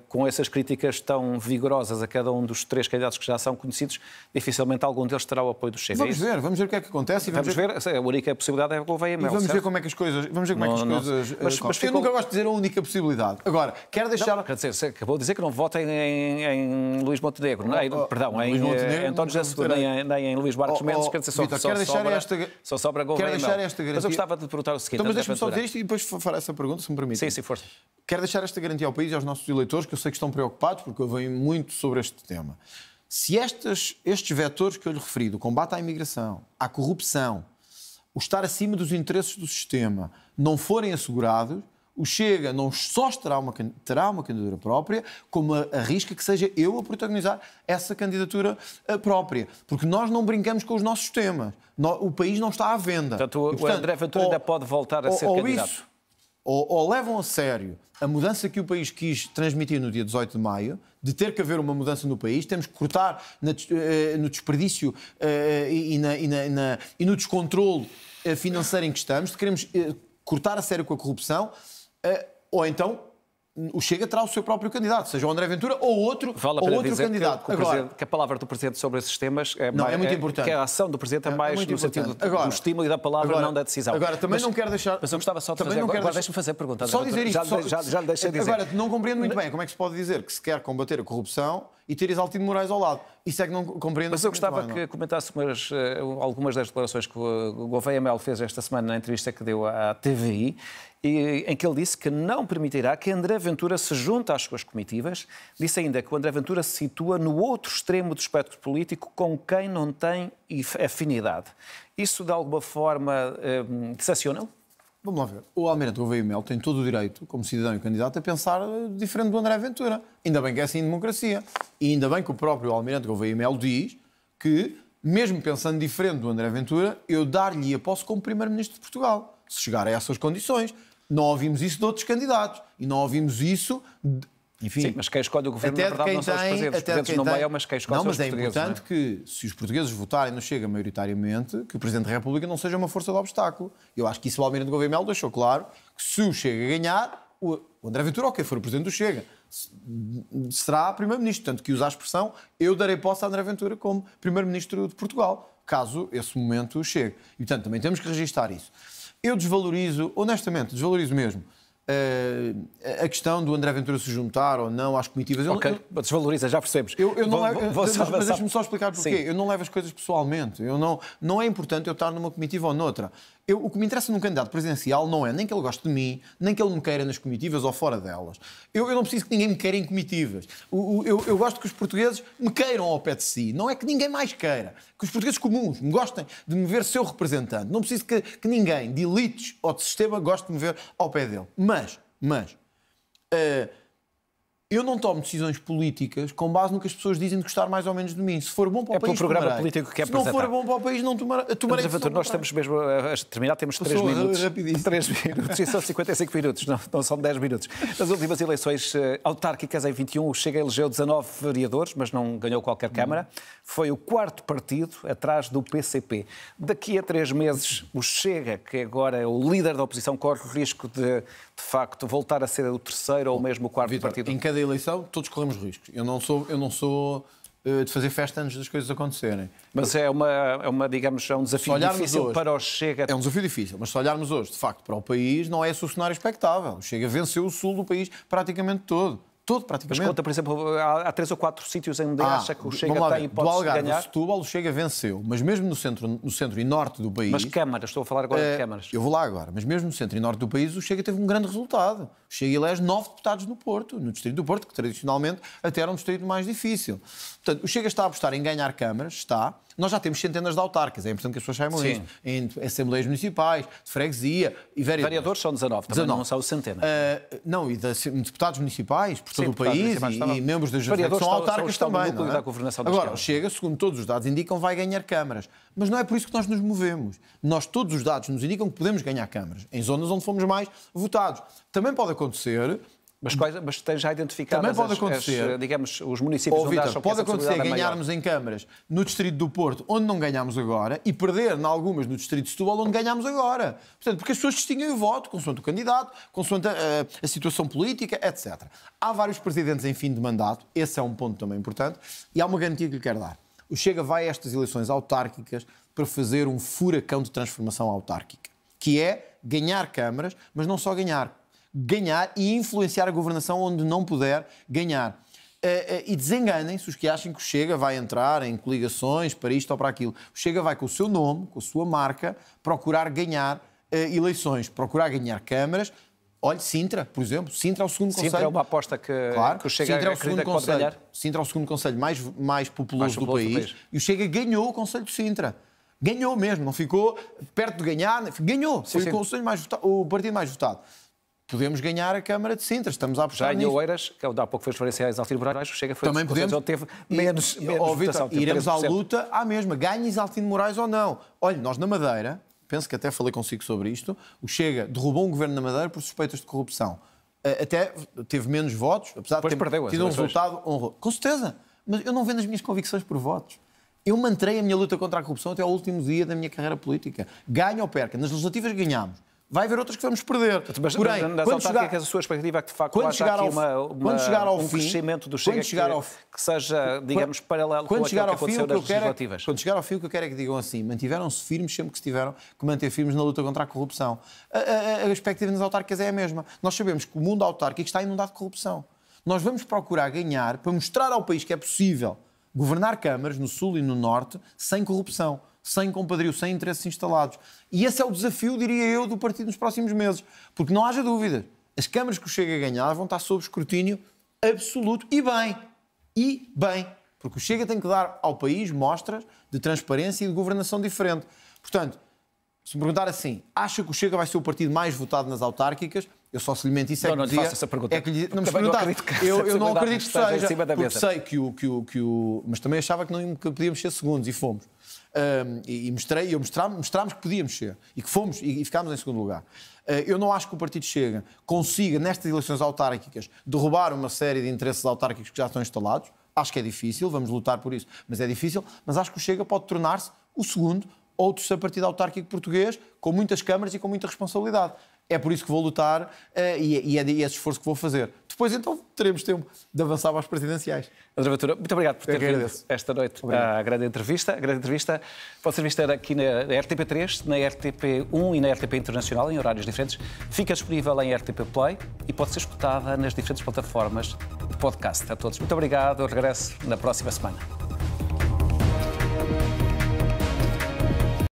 com essas críticas tão vigorosas a cada um dos 3 candidatos que já são conhecidos, dificilmente algum deles terá o apoio do Chega. Vamos ver o que é que acontece. Vamos ver, a única possibilidade é o Gouveia Mel. Vamos ver como é que as coisas... Mas eu nunca gosto de dizer a única possibilidade. Agora, quero deixar... Não, quer dizer, acabou de dizer que não votem em Luís Montenegro, perdão, em António José Seguro, nem em Luís Marcos Mendes, quer dizer, só sobra Gouveia Mel. Mas eu gostava de perguntar o seguinte... Então, mas deixa-me só dizer isto e depois fará essa pergunta, se me permite. Sim, força. Quero deixar esta garantia ao país e aos nossos eleitores, que eu sei que estão preocupados, porque eu venho muito sobre este tema. Se estes vetores que eu lhe referi, do combate à imigração, à corrupção, o estar acima dos interesses do sistema, não forem assegurados, o Chega não só terá uma candidatura própria, como arrisca que seja eu a protagonizar essa candidatura própria. Porque nós não brincamos com os nossos temas. O país não está à venda. Portanto, o André Ventura ainda pode voltar a ser candidato. Ou levam a sério a mudança que o país quis transmitir no dia 18 de maio, de ter que haver uma mudança no país, temos que cortar no desperdício e no descontrole financeiro em que estamos, queremos cortar a sério com a corrupção, ou então o Chega terá o seu próprio candidato, seja o André Ventura ou outro candidato. Que a palavra do Presidente sobre esses temas é muito importante. Que a ação do Presidente é mais no sentido do estímulo e da palavra, não da decisão. Agora, também não quero deixar... Mas eu gostava só de fazer... Agora deixa-me fazer a pergunta. Só dizer isto. Já lhe deixei dizer. Agora, não compreendo muito bem como é que se pode dizer que se quer combater a corrupção e ter Isaltino Moraes ao lado. Isso é que não compreendo. Mas eu gostava que comentasse algumas das declarações que o Gouveia Mel fez esta semana na entrevista que deu à TVI, em que ele disse que não permitirá que André Ventura se junte às suas comitivas. Disse ainda que o André Ventura se situa no outro extremo do espectro político com quem não tem afinidade. Isso, de alguma forma, decepciona-o? Vamos lá ver. O Almirante Gouveia Mel tem todo o direito, como cidadão e candidato, a pensar diferente do André Ventura. Ainda bem que é assim em democracia. E ainda bem que o próprio Almirante Gouveia Mel diz que, mesmo pensando diferente do André Ventura, eu dar-lhe a posse como Primeiro-Ministro de Portugal, se chegar a essas condições. Não ouvimos isso de outros candidatos. E não ouvimos isso... Enfim, sim, mas quem escolhe o governo, na verdade, não são os presidentes. Os presidentes não meiam, mas quem escolhe são os portugueses. Não, mas é importante que, se os portugueses votarem no Chega maioritariamente, que o Presidente da República não seja uma força de obstáculo. Eu acho que isso o Almirante Gouveia Mel deixou claro, que se o Chega ganhar, o André Ventura, ou quem for o Presidente do Chega, será Primeiro-Ministro. Tanto que usa a expressão, eu darei posse a André Ventura como Primeiro-Ministro de Portugal, caso esse momento chegue. E, portanto, também temos que registar isso. Eu desvalorizo, honestamente, desvalorizo mesmo, a questão do André Ventura se juntar ou não às comitivas. Ok, desvaloriza, já percebemos. Mas deixe-me só explicar porquê. Sim. Eu não levo as coisas pessoalmente. Não é importante eu estar numa comitiva ou noutra. O que me interessa num candidato presidencial não é nem que ele goste de mim, nem que ele me queira nas comitivas ou fora delas. Eu não preciso que ninguém me queira em comitivas. Eu gosto que os portugueses me queiram ao pé de si. Não é que ninguém mais queira. Que os portugueses comuns me gostem de me ver seu representante. Não preciso que ninguém, de elites ou de sistema, goste de me ver ao pé dele. Mas eu não tomo decisões políticas com base no que as pessoas dizem de gostar mais ou menos de mim. Se for bom para o país, pelo programa político que é apresentar. Se não for bom para o país, não tomarei. Nós estamos mesmo a terminar, temos 3 minutos. 3 minutos e são 55 minutos, não são 10 minutos. Nas últimas eleições autárquicas, em 21, o Chega elegeu 19 vereadores, mas não ganhou qualquer Câmara. Foi o 4º partido, atrás do PCP. Daqui a 3 meses, o Chega, que agora é o líder da oposição, corre o risco de facto, voltar a ser o 3º ou mesmo o 4º partido? Em cada eleição, todos corremos riscos. Eu não sou de fazer festa antes das coisas acontecerem. Mas digamos, é um desafio difícil hoje, para o Chega. É um desafio difícil, mas se olharmos hoje, de facto, para o país, não é esse o cenário expectável. O Chega venceu o sul do país praticamente todo. Praticamente. Mas conta, por exemplo, há 3 ou 4 sítios onde acha que o Chega tem hipótese de ganhar. Do Algarve, Setúbal, o Chega venceu. Mas mesmo no centro e norte do país... Mas câmaras, estou a falar agora de câmaras. Eu vou lá agora. Mas mesmo no centro e norte do país, o Chega teve um grande resultado. O Chega elege 9 deputados no Porto, no distrito do Porto, que tradicionalmente até era um distrito mais difícil. Portanto, o Chega está a apostar em ganhar câmaras, está... Nós já temos centenas de autarcas, é importante que as pessoas saibam isso. Em assembleias municipais, de freguesia e vereadores. São 19, também não são centenas. Não, e de deputados municipais por todo o país e membros das jurisdições são autarcas também. Não é? Agora, o Chega, segundo todos os dados indicam, vai ganhar câmaras. Mas não é por isso que nós nos movemos. Todos os dados nos indicam que podemos ganhar câmaras, em zonas onde fomos mais votados. Também pode acontecer... Mas tens já identificado também pode acontecer, digamos, os municípios onde acham que pode essa acontecer possibilidade é maior. ganharmos em câmaras no distrito do Porto, onde não ganhamos agora, e perder em algumas no distrito de Setúbal, onde ganhamos agora. Portanto, porque as pessoas distinguem o voto, consoante o candidato, consoante a situação política, etc. Há vários presidentes em fim de mandato, esse é um ponto também importante, e há uma garantia que lhe quero dar. O Chega vai a estas eleições autárquicas para fazer um furacão de transformação autárquica, que é ganhar câmaras, mas não só ganhar e influenciar a governação onde não puder ganhar. E desenganem-se os que acham que o Chega vai entrar em coligações para isto ou para aquilo. O Chega vai com o seu nome, com a sua marca, procurar ganhar eleições, procurar ganhar câmaras. Olha, Sintra, por exemplo. Sintra é o segundo concelho. Sintra é uma aposta que o Chega acredita que pode ganhar. Sintra é o segundo concelho mais populoso do país. E o Chega ganhou o concelho de Sintra. Ganhou mesmo, não ficou perto de ganhar, ganhou. Foi o partido mais votado. Podemos ganhar a Câmara de Sintra, estamos a apostar nisso. Já em Oeiras, que há pouco foi referência a Isaltino Moraes, o Chega foi também podemos. Ele teve menos votação. Iremos à luta à mesma, ganhe Isaltino Moraes ou não. Olha, nós na Madeira, penso que até falei consigo sobre isto, o Chega derrubou um governo na Madeira por suspeitas de corrupção. Até teve menos votos, apesar de ter tido um resultado honroso. Com certeza, mas eu não vendo as minhas convicções por votos. Eu manterei a minha luta contra a corrupção até ao último dia da minha carreira política. Ganha ou perca. Nas legislativas ganhamos. Vai haver outras que vamos perder. Porém, nas autárquicas, a sua expectativa é que, de facto, haja aqui um crescimento do Chega que seja, digamos, paralelo com aquilo que aconteceu nas legislativas. Quando chegar ao fim, o que eu quero é que digam assim, mantiveram-se firmes sempre que se tiveram que manter firmes na luta contra a corrupção. A expectativa nas autárquicas é a mesma. Nós sabemos que o mundo autárquico está inundado de corrupção. Nós vamos procurar ganhar para mostrar ao país que é possível governar câmaras no Sul e no Norte sem corrupção, sem compadrio, sem interesses instalados. E esse é o desafio, diria eu, do partido nos próximos meses. Porque não haja dúvida, as câmaras que o Chega a ganhar vão estar sob escrutínio absoluto e bem. E bem. Porque o Chega tem que dar ao país mostras de transparência e de governação diferente. Portanto, se me perguntar assim, acha que o Chega vai ser o partido mais votado nas autárquicas? Eu só se lhe mente isso. Não lhe faço essa pergunta. Não me perguntar. Eu não acredito que seja, porque sei que o... Mas também achava que podíamos ser segundos, e fomos. Mostrámos que podíamos ser, e que fomos, e ficámos em segundo lugar. Eu não acho que o Partido Chega consiga, nestas eleições autárquicas, derrubar uma série de interesses autárquicos que já estão instalados. Acho que é difícil, vamos lutar por isso, mas é difícil. Mas acho que o Chega pode tornar-se o segundo ou terceiro partido autárquico português, com muitas câmaras e com muita responsabilidade. É por isso que vou lutar e é esse esforço que vou fazer. Depois, então, teremos tempo de avançar para as presidenciais. André Ventura, muito obrigado por ter vindo esta noite à grande entrevista. A grande entrevista pode ser vista aqui na RTP3, na RTP1 e na RTP Internacional, em horários diferentes. Fica disponível em RTP Play e pode ser escutada nas diferentes plataformas de podcast. A todos, muito obrigado. Eu regresso na próxima semana.